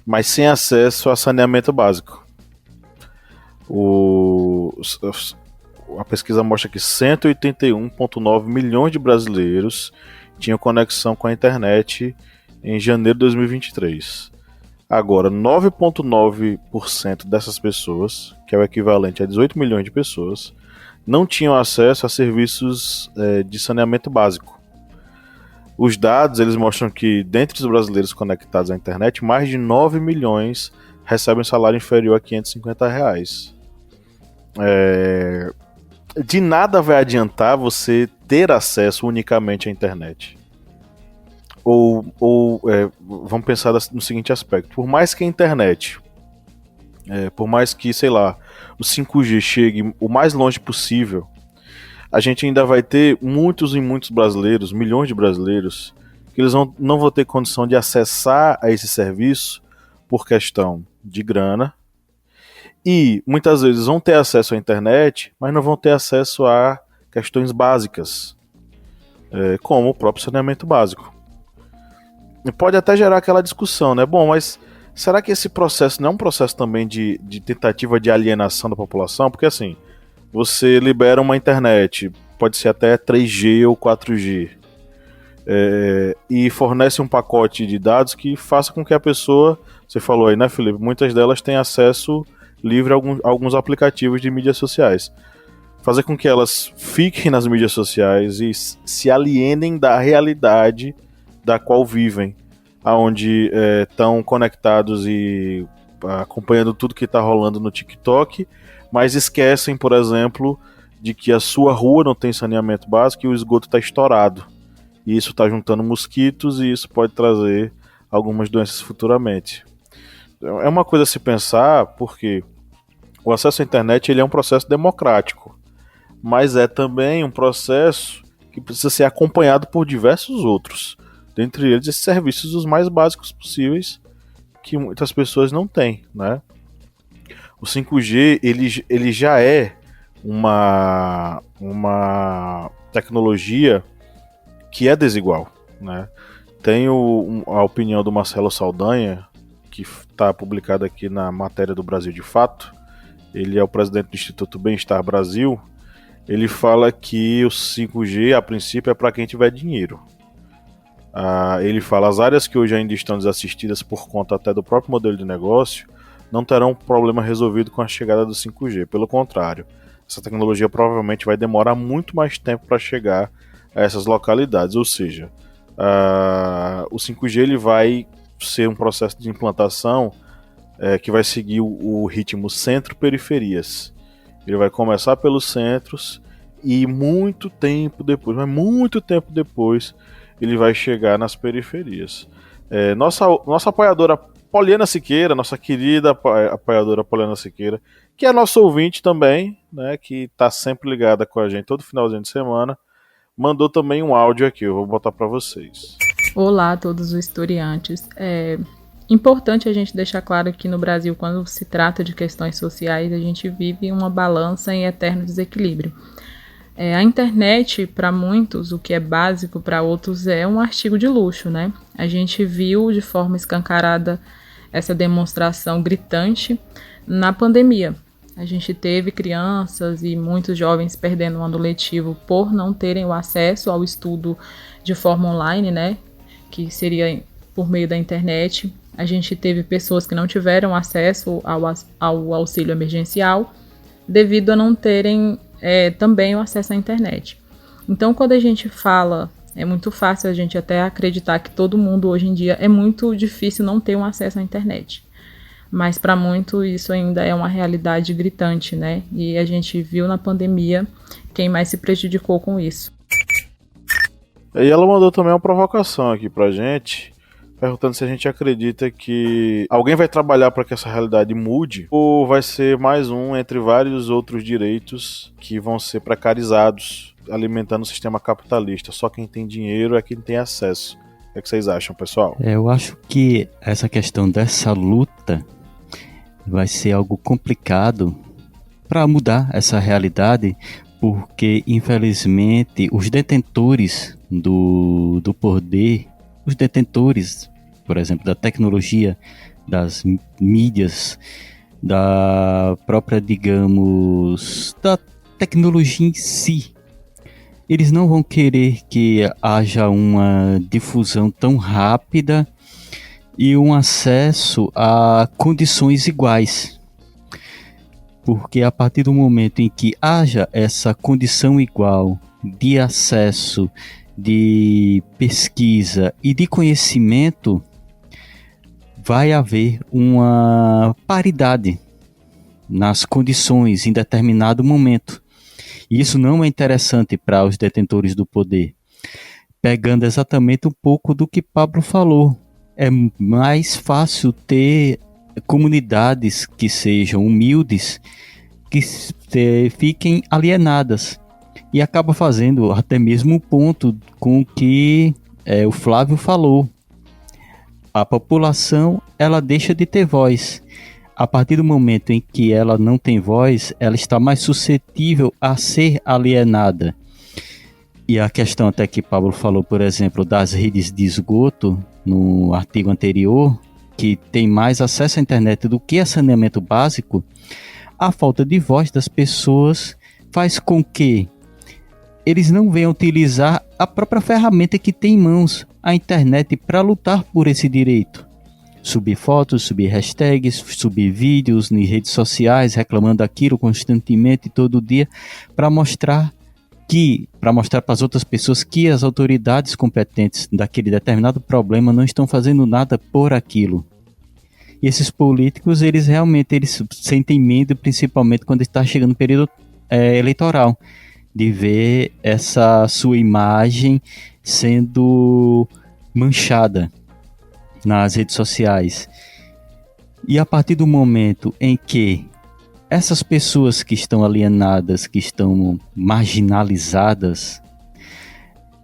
[SPEAKER 2] mas sem acesso a saneamento básico. A pesquisa mostra que 181,9 milhões de brasileiros tinham conexão com a internet em janeiro de 2023. Agora, 9,9% dessas pessoas, que é o equivalente a 18 milhões de pessoas, não tinham acesso a serviços de saneamento básico. Os dados, eles mostram que, dentre os brasileiros conectados à internet, mais de 9 milhões recebem salário inferior a R$ 550. De nada vai adiantar você ter acesso unicamente à internet. Vamos pensar no seguinte aspecto. Por mais que a internet, por mais que, sei lá, o 5G chegue o mais longe possível, a gente ainda vai ter muitos e muitos brasileiros, milhões de brasileiros, que eles não vão ter condição de acessar a esse serviço por questão de grana, e muitas vezes vão ter acesso à internet, mas não vão ter acesso a questões básicas, como o próprio saneamento básico. E pode até gerar aquela discussão, né? Bom, mas será que esse processo não é um processo também de tentativa de alienação da população? Porque assim, você libera uma internet, pode ser até 3G ou 4G, e fornece um pacote de dados que faça com que a pessoa, você falou aí, né, Felipe? Muitas delas têm acesso livre a alguns aplicativos de mídias sociais. Fazer com que elas fiquem nas mídias sociais e se alienem da realidade da qual vivem, onde estão conectados e acompanhando tudo que está rolando no TikTok, mas esquecem, por exemplo, de que a sua rua não tem saneamento básico e o esgoto está estourado. E isso está juntando mosquitos e isso pode trazer algumas doenças futuramente. É uma coisa a se pensar, porque o acesso à internet ele é um processo democrático, mas é também um processo que precisa ser acompanhado por diversos outros, dentre eles esses serviços os mais básicos possíveis que muitas pessoas não têm, né? O 5G ele já é uma tecnologia que é desigual, né? Tenho a opinião do Marcelo Saldanha, que está publicada aqui na matéria do Brasil de Fato. Ele é o presidente do Instituto Bem-Estar Brasil. Ele fala que o 5G, a princípio, é para quem tiver dinheiro. Ele fala, as áreas que hoje ainda estão desassistidas por conta até do próprio modelo de negócio não terão problema resolvido com a chegada do 5G. Pelo contrário, essa tecnologia provavelmente vai demorar muito mais tempo para chegar a essas localidades. Ou seja, o 5G ele vai ser um processo de implantação que vai seguir o ritmo centro-periferias. Ele vai começar pelos centros e muito tempo depois, ele vai chegar nas periferias. Nossa apoiadora Poliana Siqueira, nossa querida apoiadora Poliana Siqueira, que é nosso ouvinte também, né, que está sempre ligada com a gente todo finalzinho de semana, mandou também um áudio aqui, eu vou botar para vocês.
[SPEAKER 8] Olá a todos os historiantes. É importante a gente deixar claro que no Brasil, quando se trata de questões sociais, a gente vive uma balança em eterno desequilíbrio. A internet, para muitos, o que é básico para outros é um artigo de luxo, né? A gente viu de forma escancarada essa demonstração gritante na pandemia. A gente teve crianças e muitos jovens perdendo o ano letivo por não terem o acesso ao estudo de forma online, né? Que seria por meio da internet. A gente teve pessoas que não tiveram acesso ao auxílio emergencial devido a não terem também o acesso à internet. Então, quando a gente fala, é muito fácil a gente até acreditar que todo mundo hoje em dia é muito difícil não ter um acesso à internet. Mas para muitos isso ainda é uma realidade gritante, né? E a gente viu na pandemia quem mais se prejudicou com isso.
[SPEAKER 2] E ela mandou também uma provocação aqui pra gente, perguntando se a gente acredita que alguém vai trabalhar para que essa realidade mude ou vai ser mais um entre vários outros direitos que vão ser precarizados, alimentando o sistema capitalista. Só quem tem dinheiro é quem tem acesso. O que vocês acham, pessoal?
[SPEAKER 3] Eu acho que essa questão dessa luta vai ser algo complicado para mudar essa realidade, porque infelizmente os detentores do poder, os detentores, por exemplo, da tecnologia, das mídias, da própria, digamos, da tecnologia em si, eles não vão querer que haja uma difusão tão rápida e um acesso a condições iguais. Porque a partir do momento em que haja essa condição igual de acesso de pesquisa e de conhecimento, vai haver uma paridade nas condições em determinado momento. E isso não é interessante para os detentores do poder. Pegando exatamente um pouco do que Pablo falou, é mais fácil ter comunidades que sejam humildes, que fiquem alienadas. E acaba fazendo até mesmo um ponto com o que o Flávio falou. A população, ela deixa de ter voz. A partir do momento em que ela não tem voz, ela está mais suscetível a ser alienada. E a questão até que Pablo falou, por exemplo, das redes de esgoto, no artigo anterior, que tem mais acesso à internet do que a saneamento básico, a falta de voz das pessoas faz com que eles não venham utilizar a própria ferramenta que tem em mãos, a internet, para lutar por esse direito. Subir fotos, subir hashtags, subir vídeos em redes sociais, reclamando aquilo constantemente, todo dia, para mostrar para as outras pessoas que as autoridades competentes daquele determinado problema não estão fazendo nada por aquilo. E esses políticos, eles sentem medo, principalmente quando está chegando o período eleitoral, de ver essa sua imagem sendo manchada nas redes sociais. E a partir do momento em que essas pessoas que estão alienadas, que estão marginalizadas,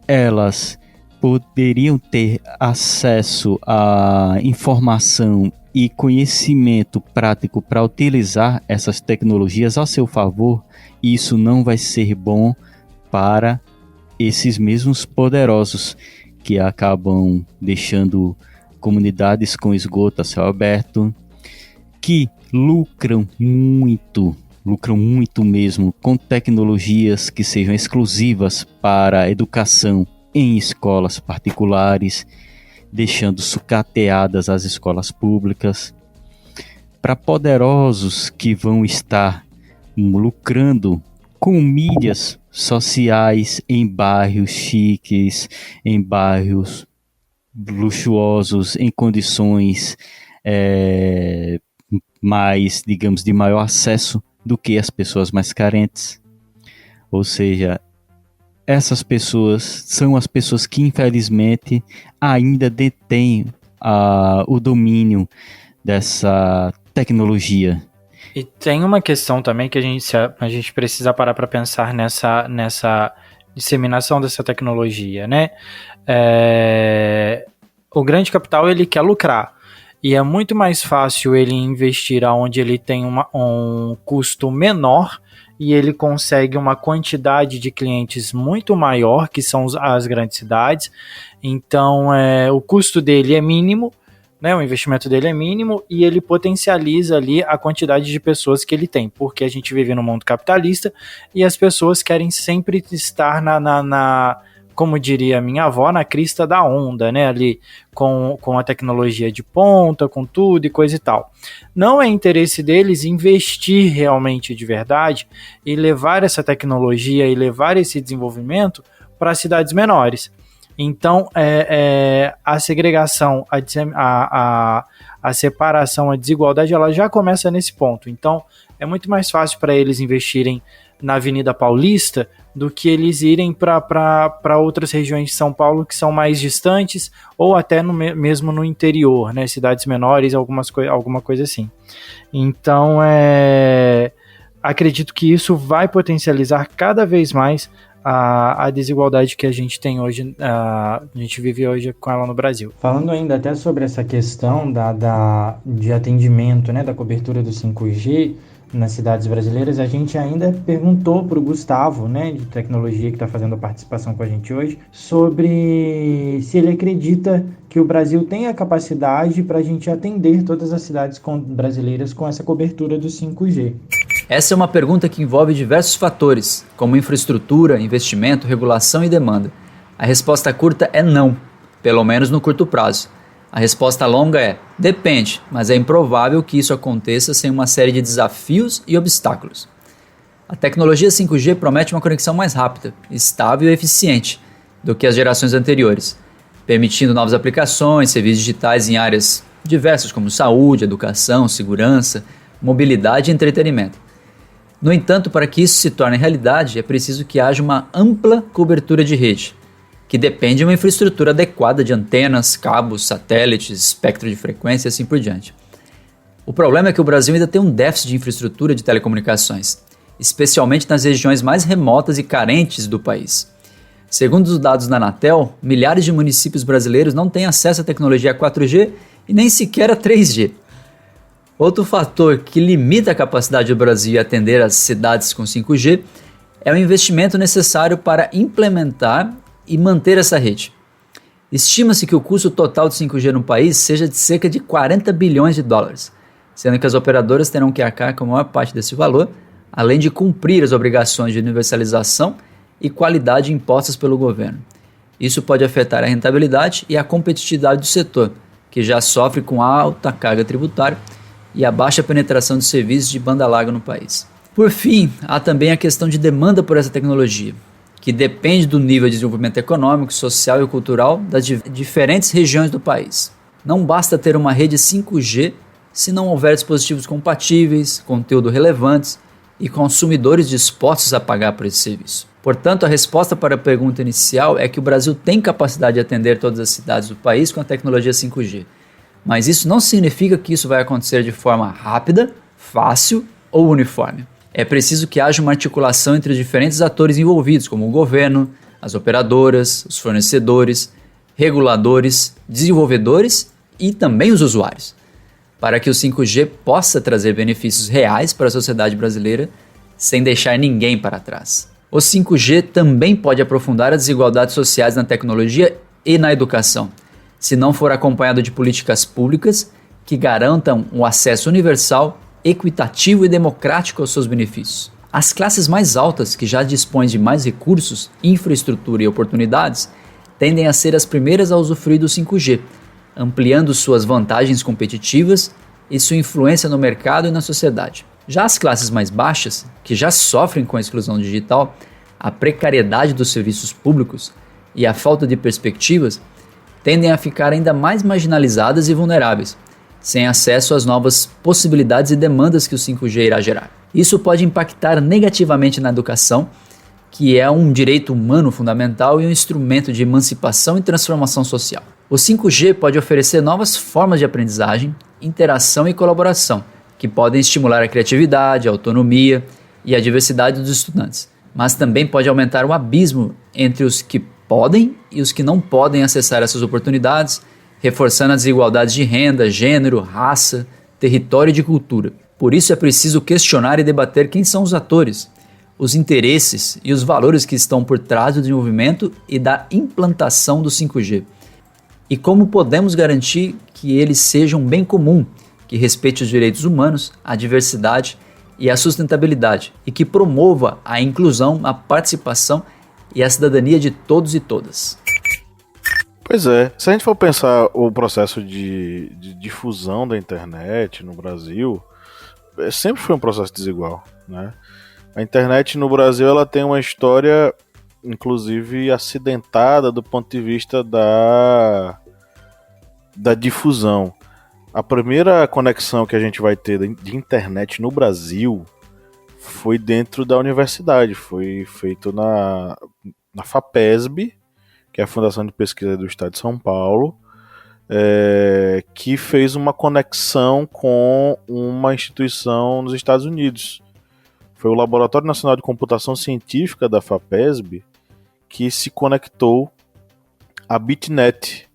[SPEAKER 3] elas poderiam ter acesso à informação e conhecimento prático para utilizar essas tecnologias a seu favor, isso não vai ser bom para esses mesmos poderosos que acabam deixando comunidades com esgoto a céu aberto, que lucram muito mesmo com tecnologias que sejam exclusivas para a educação em escolas particulares, deixando sucateadas as escolas públicas, para poderosos que vão estar lucrando com mídias sociais em bairros chiques, em bairros luxuosos, em condições mais, digamos, de maior acesso do que as pessoas mais carentes. Ou seja, essas pessoas são as pessoas que infelizmente ainda detêm o domínio dessa tecnologia.
[SPEAKER 4] E tem uma questão também que a gente precisa parar para pensar nessa disseminação dessa tecnologia, né? O grande capital, ele quer lucrar. E é muito mais fácil ele investir onde ele tem um custo menor e ele consegue uma quantidade de clientes muito maior, que são as grandes cidades. Então, o custo dele é mínimo, né? O investimento dele é mínimo e ele potencializa ali a quantidade de pessoas que ele tem, porque a gente vive num mundo capitalista e as pessoas querem sempre estar como diria minha avó, na crista da onda, né, ali com a tecnologia de ponta, com tudo e coisa e tal. Não é interesse deles investir realmente de verdade e levar essa tecnologia e levar esse desenvolvimento para cidades menores. Então, a segregação, a separação, a desigualdade, ela já começa nesse ponto. Então, é muito mais fácil para eles investirem na Avenida Paulista do que eles irem para outras regiões de São Paulo que são mais distantes ou até mesmo no interior, né, cidades menores, alguma coisa assim. Então, acredito que isso vai potencializar cada vez mais a desigualdade que a gente tem hoje, a gente vive hoje com ela no Brasil.
[SPEAKER 9] Falando ainda até sobre essa questão de atendimento, né, da cobertura do 5G nas cidades brasileiras, a gente ainda perguntou para o Gustavo, né, de tecnologia, que está fazendo a participação com a gente hoje, sobre se ele acredita que o Brasil tem a capacidade para a gente atender todas as cidades brasileiras com essa cobertura do 5G.
[SPEAKER 6] Essa é uma pergunta que envolve diversos fatores, como infraestrutura, investimento, regulação e demanda. A resposta curta é não, pelo menos no curto prazo. A resposta longa é depende, mas é improvável que isso aconteça sem uma série de desafios e obstáculos. A tecnologia 5G promete uma conexão mais rápida, estável e eficiente, do que as gerações anteriores, permitindo novas aplicações, serviços digitais em áreas diversas como saúde, educação, segurança, mobilidade e entretenimento. No entanto, para que isso se torne realidade, é preciso que haja uma ampla cobertura de rede, que depende de uma infraestrutura adequada de antenas, cabos, satélites, espectro de frequência e assim por diante. O problema é que o Brasil ainda tem um déficit de infraestrutura de telecomunicações, especialmente nas regiões mais remotas e carentes do país. Segundo os dados da Anatel, milhares de municípios brasileiros não têm acesso à tecnologia 4G e nem sequer a 3G. Outro fator que limita a capacidade do Brasil em atender as cidades com 5G é o investimento necessário para implementar e manter essa rede. Estima-se que o custo total de 5G no país seja de cerca de 40 bilhões de dólares, sendo que as operadoras terão que arcar com a maior parte desse valor, além de cumprir as obrigações de universalização e qualidade impostas pelo governo. Isso pode afetar a rentabilidade e a competitividade do setor, que já sofre com alta carga tributária e a baixa penetração de serviços de banda larga no país. Por fim, há também a questão de demanda por essa tecnologia, que depende do nível de desenvolvimento econômico, social e cultural das diferentes regiões do país. Não basta ter uma rede 5G se não houver dispositivos compatíveis, conteúdo relevantes e consumidores dispostos a pagar por esse serviço. Portanto, a resposta para a pergunta inicial é que o Brasil tem capacidade de atender todas as cidades do país com a tecnologia 5G. Mas isso não significa que isso vai acontecer de forma rápida, fácil ou uniforme. É preciso que haja uma articulação entre os diferentes atores envolvidos, como o governo, as operadoras, os fornecedores, reguladores, desenvolvedores e também os usuários, para que o 5G possa trazer benefícios reais para a sociedade brasileira sem deixar ninguém para trás. O 5G também pode aprofundar as desigualdades sociais na tecnologia e na educação, se não for acompanhado de políticas públicas que garantam um acesso universal, equitativo e democrático aos seus benefícios. As classes mais altas, que já dispõem de mais recursos, infraestrutura e oportunidades, tendem a ser as primeiras a usufruir do 5G, ampliando suas vantagens competitivas e sua influência no mercado e na sociedade. Já as classes mais baixas, que já sofrem com a exclusão digital, a precariedade dos serviços públicos e a falta de perspectivas, tendem a ficar ainda mais marginalizadas e vulneráveis, sem acesso às novas possibilidades e demandas que o 5G irá gerar. Isso pode impactar negativamente na educação, que é um direito humano fundamental e um instrumento de emancipação e transformação social. O 5G pode oferecer novas formas de aprendizagem, interação e colaboração, que podem estimular a criatividade, a autonomia e a diversidade dos estudantes, mas também pode aumentar o abismo entre os que podem e os que não podem acessar essas oportunidades, reforçando as desigualdades de renda, gênero, raça, território e de cultura. Por isso é preciso questionar e debater quem são os atores, os interesses e os valores que estão por trás do desenvolvimento e da implantação do 5G. E como podemos garantir que ele seja um bem comum, que respeite os direitos humanos, a diversidade e a sustentabilidade, e que promova a inclusão, a participação e a cidadania de todos e todas.
[SPEAKER 2] Pois é, se a gente for pensar o processo de difusão da internet no Brasil, sempre foi um processo desigual, né? A internet no Brasil ela tem uma história, inclusive, acidentada do ponto de vista da difusão. A primeira conexão que a gente vai ter de internet no Brasil foi dentro da universidade, foi feito na FAPESB, que é a Fundação de Pesquisa do Estado de São Paulo, que fez uma conexão com uma instituição nos Estados Unidos. Foi o Laboratório Nacional de Computação Científica da FAPESB que se conectou à BitNet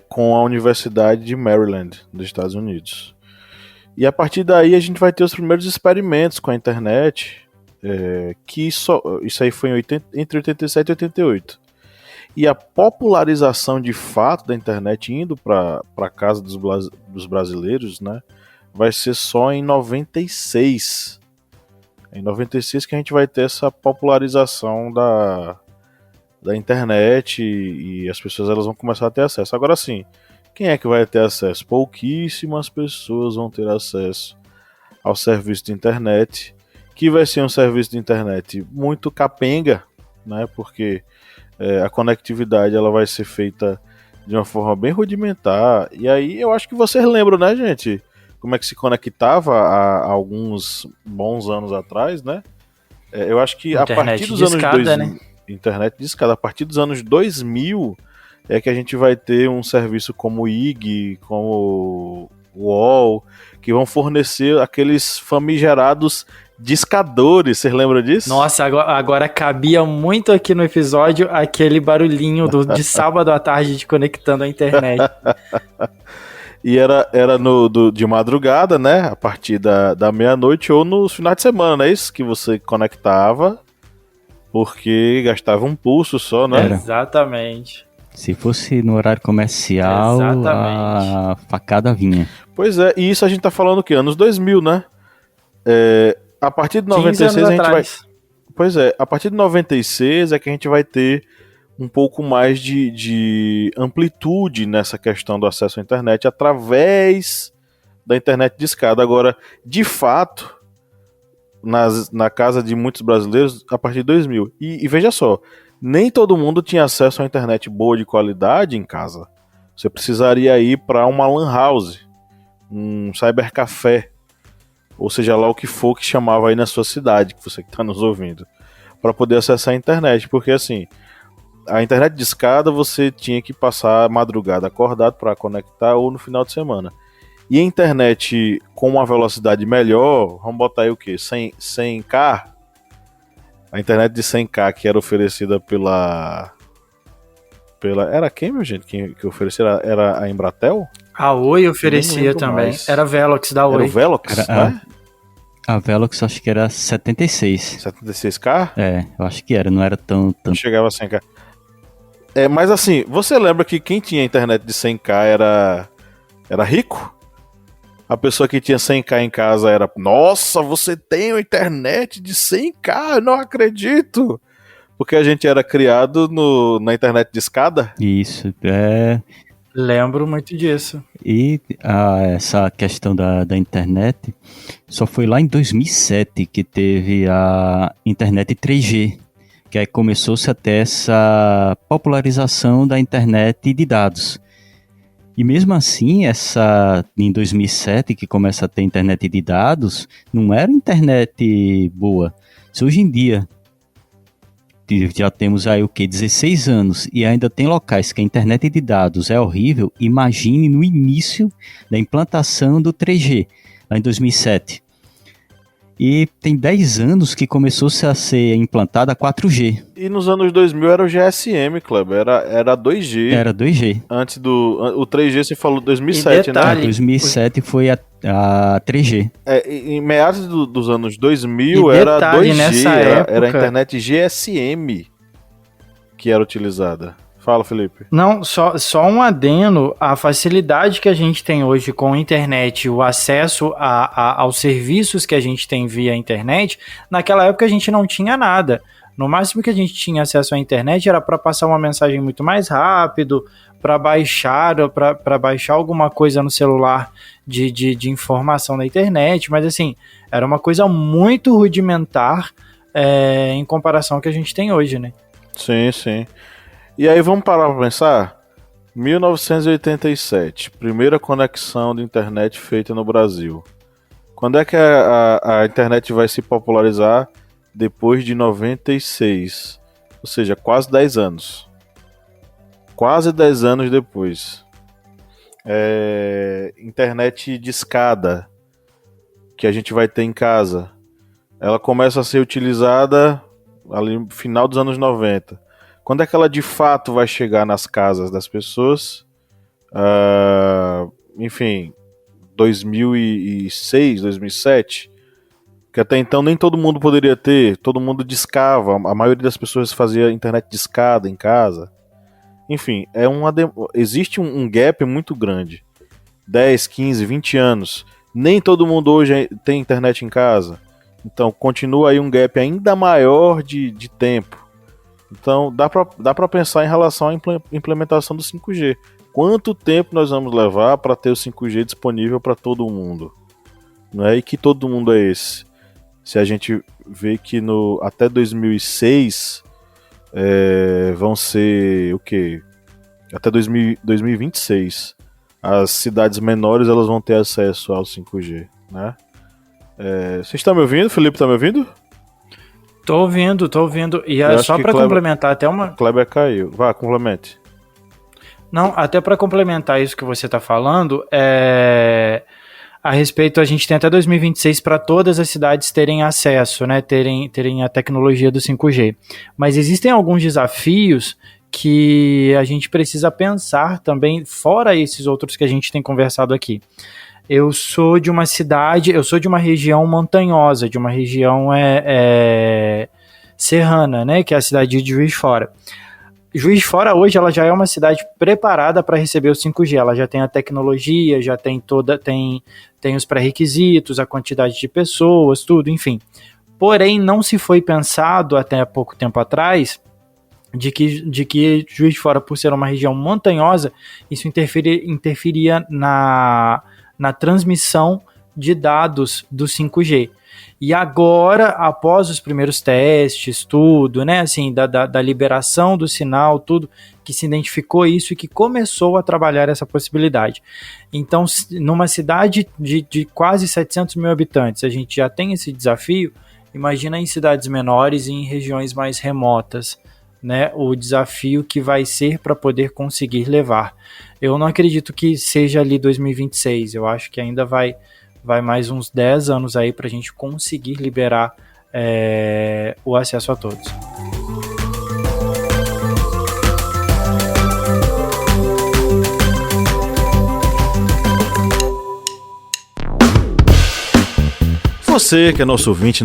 [SPEAKER 2] com a Universidade de Maryland, dos Estados Unidos. E a partir daí a gente vai ter os primeiros experimentos com a internet, isso aí foi entre 87 e 88. E a popularização de fato da internet indo para a casa dos brasileiros, né, vai ser só em 96. Em 96 que a gente vai ter essa popularização da internet e as pessoas elas vão começar a ter acesso. Agora sim, quem é que vai ter acesso? Pouquíssimas pessoas vão ter acesso ao serviço de internet, que vai ser um serviço de internet muito capenga, né? Porque a conectividade ela vai ser feita de uma forma bem rudimentar. E aí eu acho que vocês lembram, né, gente? Como é que se conectava há alguns bons anos atrás, né? Eu acho que a partir dos anos 2000, né? Internet de escada, a partir dos anos 2000 é que a gente vai ter um serviço como o IG, como o UOL, que vão fornecer aqueles famigerados discadores, vocês lembram disso?
[SPEAKER 4] Nossa, agora cabia muito aqui no episódio aquele barulhinho de sábado à tarde de conectando a internet.
[SPEAKER 2] E era de madrugada, né? A partir da meia-noite ou nos finais de semana, não é isso? Que você conectava, porque gastava um pulso só, né?
[SPEAKER 4] Exatamente.
[SPEAKER 3] Se fosse no horário comercial, a facada vinha.
[SPEAKER 2] Pois é, e isso a gente tá falando o quê? Anos 2000, né? A partir de 96 a gente
[SPEAKER 4] atrás.
[SPEAKER 2] Pois é, a partir de 96 é que a gente vai ter um pouco mais de amplitude nessa questão do acesso à internet através da internet de escada. Agora, de fato, na casa de muitos brasileiros, a partir de 2000. E veja só, nem todo mundo tinha acesso à internet boa de qualidade em casa. Você precisaria ir para uma lan house, um cybercafé, ou seja lá o que for que chamava aí na sua cidade, que você que está nos ouvindo, para poder acessar a internet, porque assim, a internet de escada você tinha que passar a madrugada acordado para conectar ou no final de semana. E a internet com uma velocidade melhor, vamos botar aí o quê? 100K? A internet de 100K que era oferecida pela... Era quem, meu gente? Que oferecia? Era a Embratel?
[SPEAKER 4] A Oi oferecia também. Mais. Era a Velox da Oi.
[SPEAKER 2] Era o Velox, né?
[SPEAKER 3] A Velox acho que era 76.
[SPEAKER 2] 76K?
[SPEAKER 3] Eu acho que era, não era tão...
[SPEAKER 2] Não chegava a 100K. Mas assim, você lembra que quem tinha internet de 100K era rico? A pessoa que tinha 100K em casa era... Nossa, você tem uma internet de 100K? Eu não acredito! Porque a gente era criado na internet de escada?
[SPEAKER 3] Isso,
[SPEAKER 4] Lembro muito disso.
[SPEAKER 3] E essa questão da internet só foi lá em 2007 que teve a internet 3G, que aí começou-se até essa popularização da internet de dados. E mesmo assim, em 2007 que começa a ter internet de dados, não era internet boa. Se hoje em dia já temos aí 16 anos e ainda tem locais que a internet de dados é horrível, imagine no início da implantação do 3G, lá em 2007. E tem 10 anos que começou a ser implantada a 4G.
[SPEAKER 2] E nos anos 2000 era o GSM, Kleber, era 2G.
[SPEAKER 3] Era 2G.
[SPEAKER 2] Antes o 3G você falou 2007,
[SPEAKER 3] né? 2007 foi a 3G.
[SPEAKER 2] Em meados dos anos 2000 era 2G, era a internet GSM que era utilizada. Fala, Felipe.
[SPEAKER 4] Não, só um adendo, a facilidade que a gente tem hoje com a internet, o acesso aos serviços que a gente tem via internet, naquela época a gente não tinha nada. No máximo que a gente tinha acesso à internet era para passar uma mensagem muito mais rápido, para baixar alguma coisa no celular de informação da internet, mas assim, era uma coisa muito rudimentar em comparação ao que a gente tem hoje, né?
[SPEAKER 2] Sim, sim. E aí vamos parar para pensar? 1987, primeira conexão de internet feita no Brasil. Quando é que a internet vai se popularizar? Depois de 96. Ou seja, quase 10 anos. Quase 10 anos depois. Internet de escada que a gente vai ter em casa. Ela começa a ser utilizada ali no final dos anos 90. Quando é que ela de fato vai chegar nas casas das pessoas? Enfim, 2006, 2007. Que até então nem todo mundo poderia ter, todo mundo discava, a maioria das pessoas fazia internet de escada em casa. Enfim, existe um gap muito grande. 10, 15, 20 anos. Nem todo mundo hoje tem internet em casa. Então continua aí um gap ainda maior de tempo. Então dá para pensar em relação à implementação do 5G. Quanto tempo nós vamos levar para ter o 5G disponível para todo mundo? Não é? E que todo mundo é esse? Se a gente vê que até 2006 vão ser o quê? Até 2026. As cidades menores elas vão ter acesso ao 5G, né? Vocês estão me ouvindo? Felipe, tá me ouvindo?
[SPEAKER 4] Tô ouvindo. E só para complementar até uma...
[SPEAKER 2] Kleber caiu. Vá, complemente.
[SPEAKER 4] Não, até para complementar isso que você tá falando, a respeito, a gente tem até 2026 para todas as cidades terem acesso, né? Terem a tecnologia do 5G. Mas existem alguns desafios que a gente precisa pensar também, fora esses outros que a gente tem conversado aqui. Eu sou de uma região montanhosa, de uma região serrana, né, que é a cidade de Juiz de Fora. Juiz de Fora hoje ela já é uma cidade preparada para receber o 5G, ela já tem a tecnologia, já tem os pré-requisitos, a quantidade de pessoas, tudo, enfim. Porém, não se foi pensado até pouco tempo atrás de que Juiz de Fora, por ser uma região montanhosa, isso interferia na transmissão de dados do 5G. E agora, após os primeiros testes, tudo, né, assim, da liberação do sinal, tudo, que se identificou isso e que começou a trabalhar essa possibilidade. Então, numa cidade de quase 700 mil habitantes, a gente já tem esse desafio, imagina em cidades menores e em regiões mais remotas, né, o desafio que vai ser para poder conseguir levar. Eu não acredito que seja ali 2026, eu acho que ainda vai mais uns 10 anos aí para a gente conseguir liberar o acesso a todos.
[SPEAKER 2] Você que é nosso ouvinte,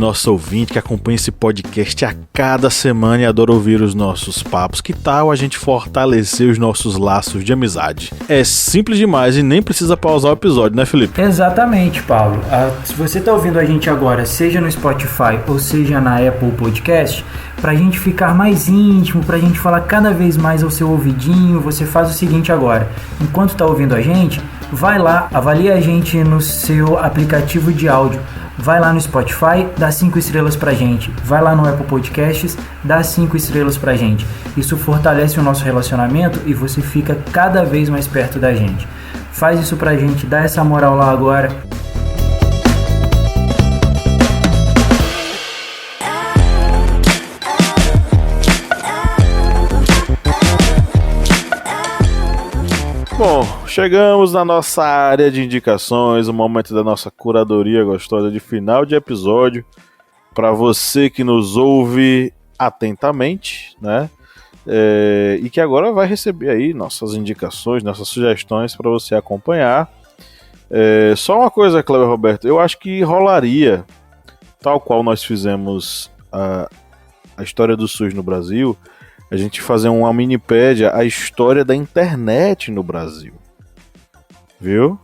[SPEAKER 2] que acompanha esse podcast a cada semana e adora ouvir os nossos papos, que tal a gente fortalecer os nossos laços de amizade? É simples demais e nem precisa pausar o episódio, né, Felipe?
[SPEAKER 9] Exatamente, Paulo. Se você está ouvindo a gente agora, seja no Spotify ou seja na Apple Podcast, para a gente ficar mais íntimo, para a gente falar cada vez mais ao seu ouvidinho, você faz o seguinte agora. Enquanto está ouvindo a gente, vai lá, avalia a gente no seu aplicativo de áudio. Vai lá no Spotify, dá 5 estrelas pra gente. Vai lá no Apple Podcasts, dá 5 estrelas pra gente. Isso fortalece o nosso relacionamento e você fica cada vez mais perto da gente. Faz isso pra gente, dá essa moral lá agora.
[SPEAKER 2] Bom, chegamos na nossa área de indicações, o momento da nossa curadoria gostosa de final de episódio. Para você que nos ouve atentamente, né? E que agora vai receber aí nossas indicações, nossas sugestões para você acompanhar. Só uma coisa, Kleber Roberto, eu acho que rolaria, tal qual nós fizemos a história do SUS no Brasil, a gente fazer uma minipédia, a história da internet no Brasil. Viu?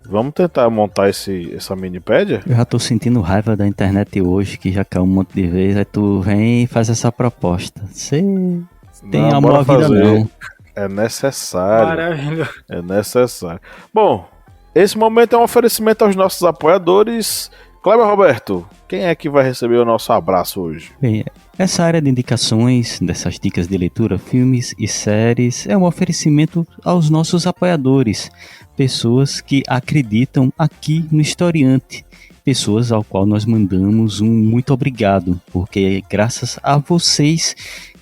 [SPEAKER 2] Vamos tentar montar essa minipédia?
[SPEAKER 3] Eu já tô sentindo raiva da internet hoje, que já caiu um monte de vezes, aí tu vem e faz essa proposta. Você tem amor à vida não.
[SPEAKER 2] É necessário.
[SPEAKER 4] Maravilha.
[SPEAKER 2] É necessário. Bom, esse momento é um oferecimento aos nossos apoiadores. Kleber Roberto, quem é que vai receber o nosso abraço hoje?
[SPEAKER 3] Bem, essa área de indicações, dessas dicas de leitura, filmes e séries, é um oferecimento aos nossos apoiadores, pessoas que acreditam aqui no Historiante, pessoas ao qual nós mandamos um muito obrigado, porque é graças a vocês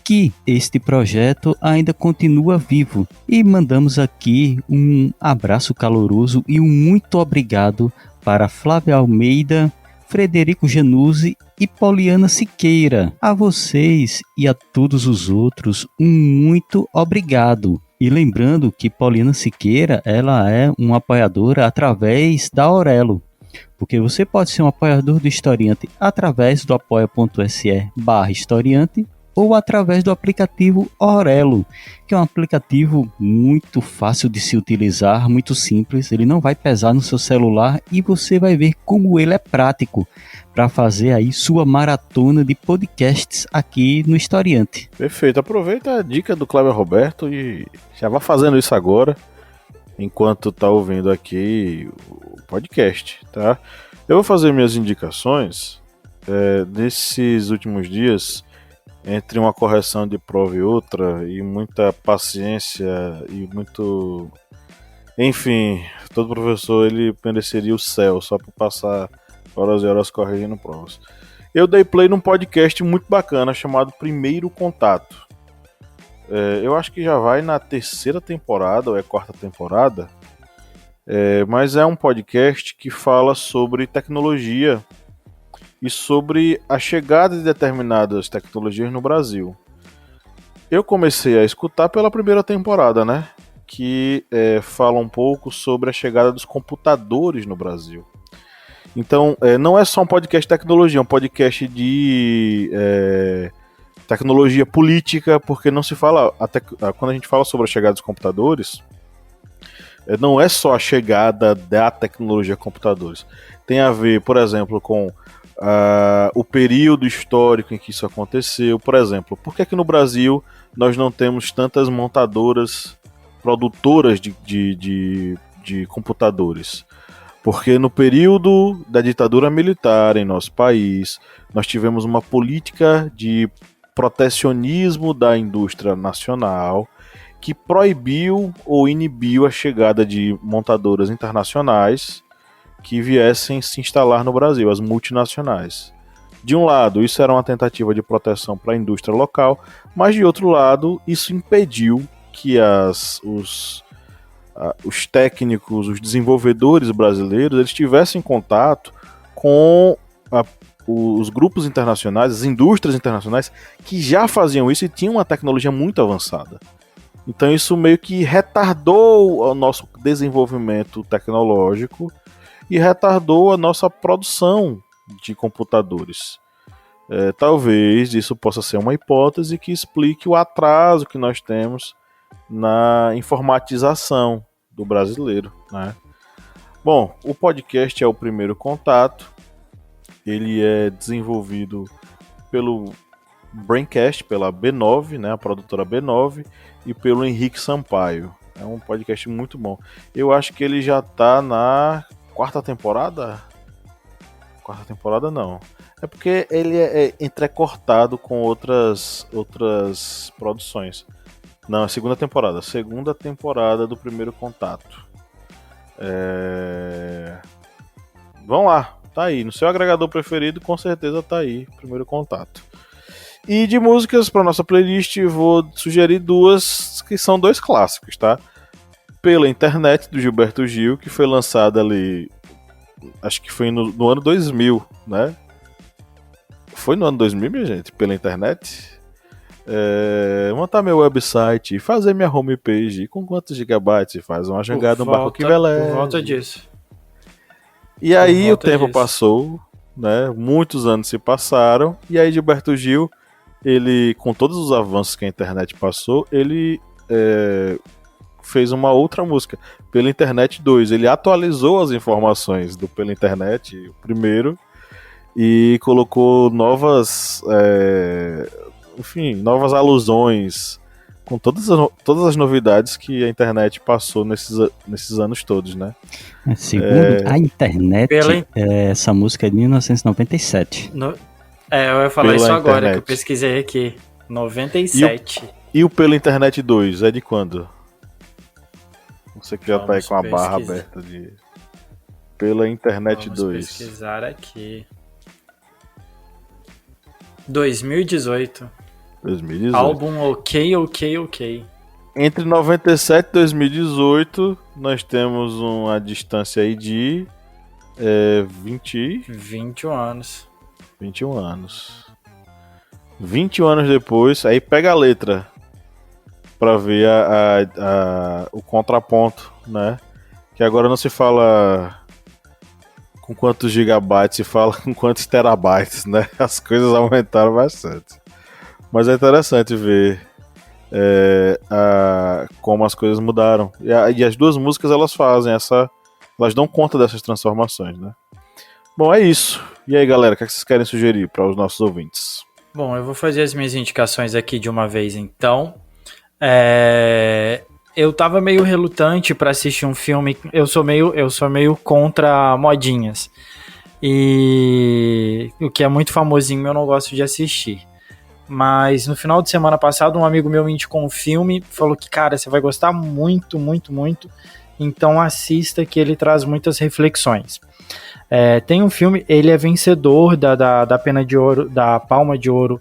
[SPEAKER 3] que este projeto ainda continua vivo. E mandamos aqui um abraço caloroso e um muito obrigado para Flávia Almeida, Frederico Januzzi e Poliana Siqueira. A vocês e a todos os outros, um muito obrigado. E lembrando que Poliana Siqueira, ela é uma apoiadora através da Aurelo. Porque você pode ser um apoiador do Historiante através do apoia.se/historiante ou através do aplicativo Aurelo, que é um aplicativo muito fácil de se utilizar, muito simples, ele não vai pesar no seu celular e você vai ver como ele é prático para fazer aí sua maratona de podcasts aqui no Historiante.
[SPEAKER 2] Perfeito, aproveita a dica do Kleber Roberto e já vá fazendo isso agora, enquanto tá ouvindo aqui o podcast, tá? Eu vou fazer minhas indicações. Nesses últimos dias entre uma correção de prova e outra, e muita paciência e muito... Enfim, todo professor ele mereceria o céu só por passar horas e horas corrigindo provas. Eu dei play num podcast muito bacana chamado Primeiro Contato. Eu acho que já vai na 3ª temporada, ou é 4ª temporada, mas é um podcast que fala sobre tecnologia e sobre a chegada de determinadas tecnologias no Brasil. Eu comecei a escutar pela 1ª temporada, né? Que fala um pouco sobre a chegada dos computadores no Brasil. Então, não é só um podcast de tecnologia, é um podcast de tecnologia política, porque não se fala, quando a gente fala sobre a chegada dos computadores, não é só a chegada da tecnologia a computadores. Tem a ver, por exemplo, com o período histórico em que isso aconteceu. Por exemplo, por que aqui no Brasil nós não temos tantas montadoras produtoras de computadores? Porque no período da ditadura militar em nosso país, nós tivemos uma política de protecionismo da indústria nacional que proibiu ou inibiu a chegada de montadoras internacionais que viessem se instalar no Brasil, as multinacionais. De um lado, isso era uma tentativa de proteção para a indústria local, mas de outro lado, isso impediu que os técnicos, os desenvolvedores brasileiros, eles tivessem contato com os grupos internacionais, as indústrias internacionais que já faziam isso e tinham uma tecnologia muito avançada. Então isso meio que retardou o nosso desenvolvimento tecnológico e retardou a nossa produção de computadores. Talvez isso possa ser uma hipótese que explique o atraso que nós temos na informatização do brasileiro, né? Bom, o podcast é o Primeiro Contato. Ele é desenvolvido pelo Braincast, pela B9, né, a produtora B9, e pelo Henrique Sampaio. É um podcast muito bom. Eu acho que ele já tá na 4ª temporada? 4ª temporada não. É porque ele é entrecortado com outras produções. Não, é 2ª temporada. 2ª temporada do Primeiro Contato. Vão lá, tá aí. No seu agregador preferido, com certeza tá aí. Primeiro Contato. E de músicas para nossa playlist, vou sugerir 2 que são 2 clássicos, tá? Pela Internet, do Gilberto Gil, que foi lançada ali, acho que foi no ano 2000, né? Foi no ano 2000, minha gente? Pela Internet? Montar meu website, fazer minha homepage, com quantos gigabytes? Faz uma jangada, um barco que velé.
[SPEAKER 4] Por volta disso.
[SPEAKER 2] E aí o tempo passou, né? Muitos anos se passaram, e aí Gilberto Gil, ele, com todos os avanços que a internet passou, ele fez uma outra música, Pela Internet 2. Ele atualizou as informações do Pela Internet, o primeiro, e colocou novas alusões com todas as novidades que a internet passou nesses anos todos, né?
[SPEAKER 3] Segundo a internet, essa música é de 1997.
[SPEAKER 4] Eu ia falar isso agora, que eu pesquisei aqui. 97.
[SPEAKER 2] E o Pela Internet 2 é de quando? Você que já tá aí com a barra aberta de Pela Internet 2.
[SPEAKER 4] Vamos pesquisar aqui. 2018. Álbum Ok.
[SPEAKER 2] Entre 97 e 2018, nós temos uma distância aí de
[SPEAKER 4] 21 anos.
[SPEAKER 2] 21 anos. 21 anos depois, aí pega a letra pra ver o contraponto, né? Que agora não se fala com quantos gigabytes, se fala com quantos terabytes, né? As coisas aumentaram bastante. Mas é interessante ver como as coisas mudaram. E as 2 músicas, elas dão conta dessas transformações, né? Bom, é isso. E aí, galera, o que vocês querem sugerir para os nossos ouvintes?
[SPEAKER 4] Bom, eu vou fazer as minhas indicações aqui de uma vez, então. Eu tava meio relutante para assistir um filme. Eu sou meio contra modinhas. E o que é muito famosinho eu não gosto de assistir. mas no final de semana passado um amigo meu me indicou um filme, falou que, cara, você vai gostar muito, muito, muito, então assista que ele traz muitas reflexões. Tem um filme, ele é vencedor da Pena de Ouro, da Palma de Ouro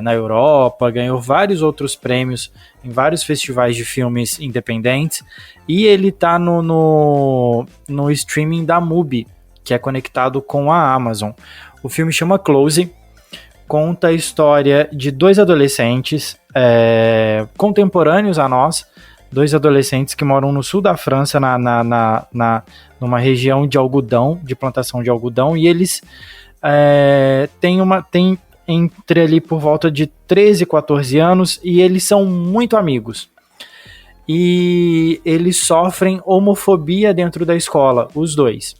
[SPEAKER 4] na Europa, ganhou vários outros prêmios em vários festivais de filmes independentes, e ele tá no streaming da MUBI, que é conectado com a Amazon. O filme chama Close, conta a história de dois adolescentes contemporâneos a nós, dois adolescentes que moram no sul da França, numa região de algodão, de plantação de algodão, e eles têm entre ali por volta de 13, 14 anos, e eles são muito amigos. E eles sofrem homofobia dentro da escola, os dois.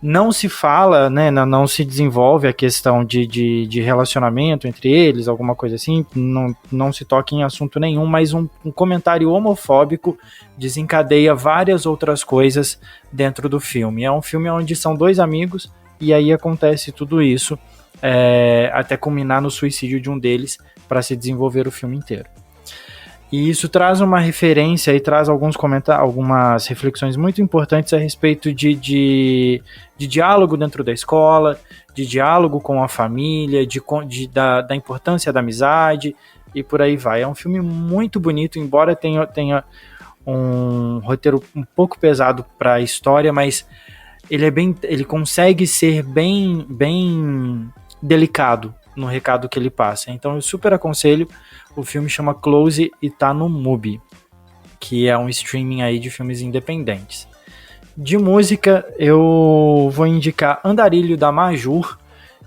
[SPEAKER 4] Não se fala, né, não se desenvolve a questão de relacionamento entre eles, alguma coisa assim, não se toca em assunto nenhum, mas um comentário homofóbico desencadeia várias outras coisas dentro do filme. É um filme onde são dois amigos e aí acontece tudo isso, até culminar no suicídio de um deles para se desenvolver o filme inteiro. E isso traz uma referência e traz algumas reflexões muito importantes a respeito de diálogo dentro da escola, de diálogo com a família, da importância da amizade e por aí vai. É um filme muito bonito, embora tenha um roteiro um pouco pesado para a história, mas ele consegue ser bem delicado no recado que ele passa. Então eu super aconselho. O filme chama Close e tá no MUBI, que é um streaming aí de filmes independentes. De música, eu vou indicar Andarilho, da Majur,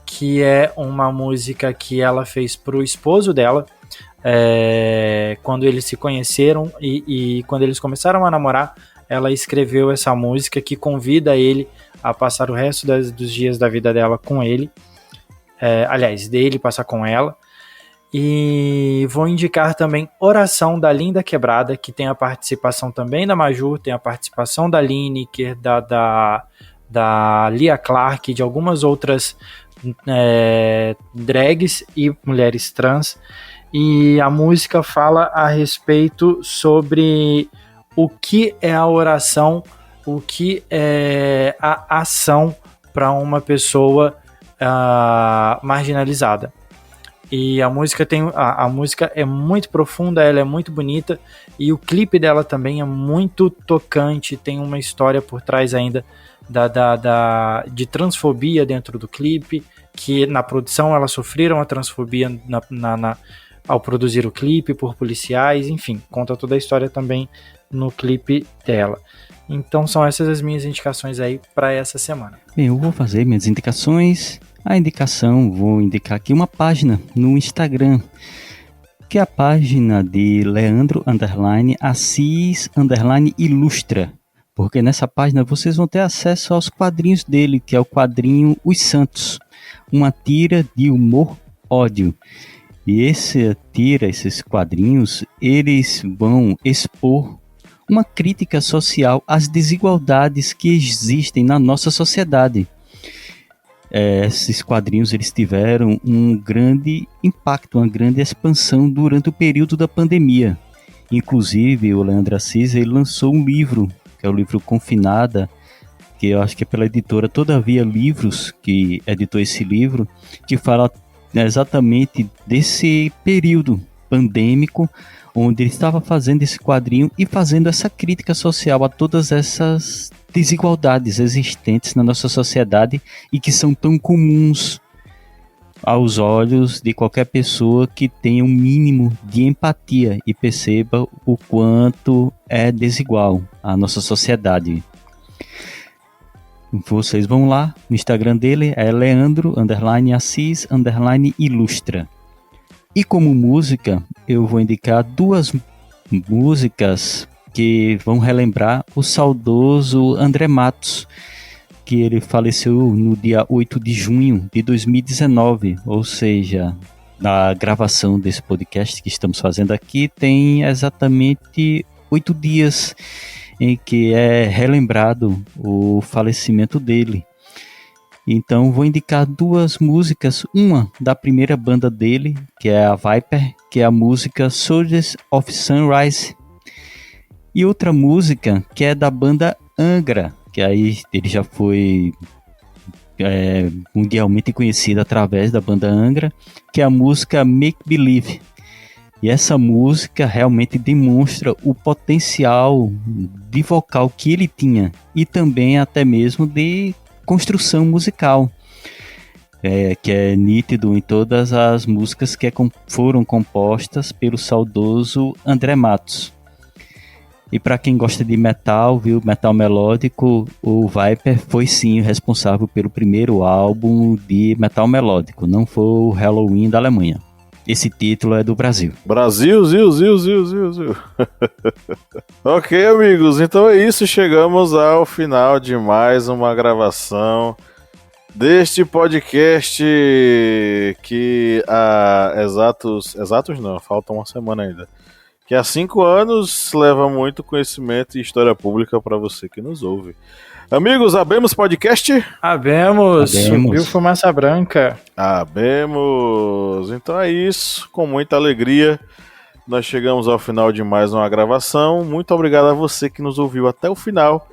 [SPEAKER 4] que é uma música que ela fez pro esposo dela, quando eles se conheceram e quando eles começaram a namorar, ela escreveu essa música que convida ele a passar o resto dos dias da vida dela com ele, dele passar com ela. E vou indicar também Oração, da Linda Quebrada, que tem a participação também da Majur, tem a participação da Lineker, da Lia Clark, de algumas outras drags e mulheres trans. E a música fala a respeito sobre o que é a oração, o que é a ação para uma pessoa marginalizada. E a música é muito profunda, ela é muito bonita, e o clipe dela também é muito tocante, tem uma história por trás ainda de transfobia dentro do clipe, que na produção elas sofreram a transfobia ao produzir o clipe por policiais, enfim, conta toda a história também no clipe dela. Então são essas as minhas indicações aí para essa semana.
[SPEAKER 3] Bem, eu vou fazer minhas indicações. Vou indicar aqui uma página no Instagram, que é a página de Leandro _Assis _Ilustra, porque nessa página vocês vão ter acesso aos quadrinhos dele, que é o quadrinho Os Santos, uma tira de humor ódio. E esses quadrinhos, eles vão expor uma crítica social às desigualdades que existem na nossa sociedade. Esses quadrinhos eles tiveram um grande impacto, uma grande expansão durante o período da pandemia. Inclusive, o Leandro Assis ele lançou um livro, que é o livro Confinada, que eu acho que é pela editora Todavia Livros, que editou esse livro, que fala exatamente desse período pandêmico, onde ele estava fazendo esse quadrinho e fazendo essa crítica social a todas essas desigualdades existentes na nossa sociedade e que são tão comuns aos olhos de qualquer pessoa que tenha um mínimo de empatia e perceba o quanto é desigual a nossa sociedade. Vocês vão lá, no Instagram dele é Leandro _Assis _Ilustra. E como música, eu vou indicar duas músicas que vão relembrar o saudoso André Matos, que ele faleceu no dia 8 de junho de 2019, ou seja, na gravação desse podcast que estamos fazendo aqui, tem exatamente 8 dias em que é relembrado o falecimento dele. Então vou indicar 2 músicas, uma da primeira banda dele, que é a Viper, que é a música Soldiers of Sunrise, e outra música que é da banda Angra, que aí ele já foi mundialmente conhecido através da banda Angra, que é a música Make Believe. E essa música realmente demonstra o potencial de vocal que ele tinha e também até mesmo de construção musical, que é nítido em todas as músicas que foram compostas pelo saudoso André Matos. E para quem gosta de metal, viu, metal melódico, o Viper foi sim o responsável pelo primeiro álbum de metal melódico, não foi o Halloween da Alemanha. Esse título é do Brasil.
[SPEAKER 2] Brasil, ziu. Ok, amigos, então é isso. Chegamos ao final de mais uma gravação deste podcast que há exatos não, falta uma semana ainda. Que há 5 anos leva muito conhecimento e história pública para você que nos ouve. Amigos, abemos podcast?
[SPEAKER 4] Abemos. Subiu fumaça branca.
[SPEAKER 2] Abemos. Então é isso, com muita alegria nós chegamos ao final de mais uma gravação. Muito obrigado a você que nos ouviu até o final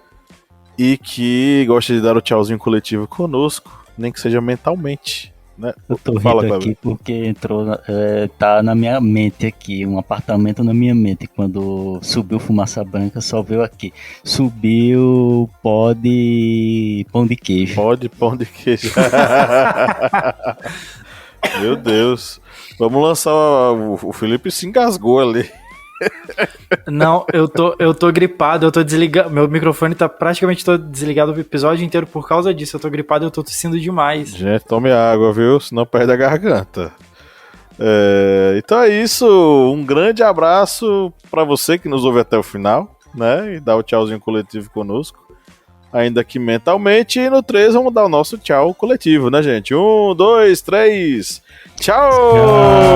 [SPEAKER 2] e que gosta de dar o tchauzinho coletivo conosco, nem que seja mentalmente. Né?
[SPEAKER 3] Eu tô rindo aqui porque entrou, tá na minha mente aqui, um apartamento na minha mente. Quando subiu fumaça branca, só veio aqui. Subiu pão de queijo.
[SPEAKER 2] Pão de queijo. Meu Deus. Vamos lançar o Felipe se engasgou ali.
[SPEAKER 4] Não, eu tô gripado, eu tô desligado. Meu microfone tá praticamente todo desligado o episódio inteiro por causa disso. Eu tô gripado e eu tô tossindo demais.
[SPEAKER 2] Gente, tome água, viu? Senão perde a garganta. Então é isso. Um grande abraço pra você que nos ouve até o final, né? E dá o tchauzinho coletivo conosco. Ainda que mentalmente. E no 3 vamos dar o nosso tchau coletivo, né, gente? 1, 2, 3. Tchau!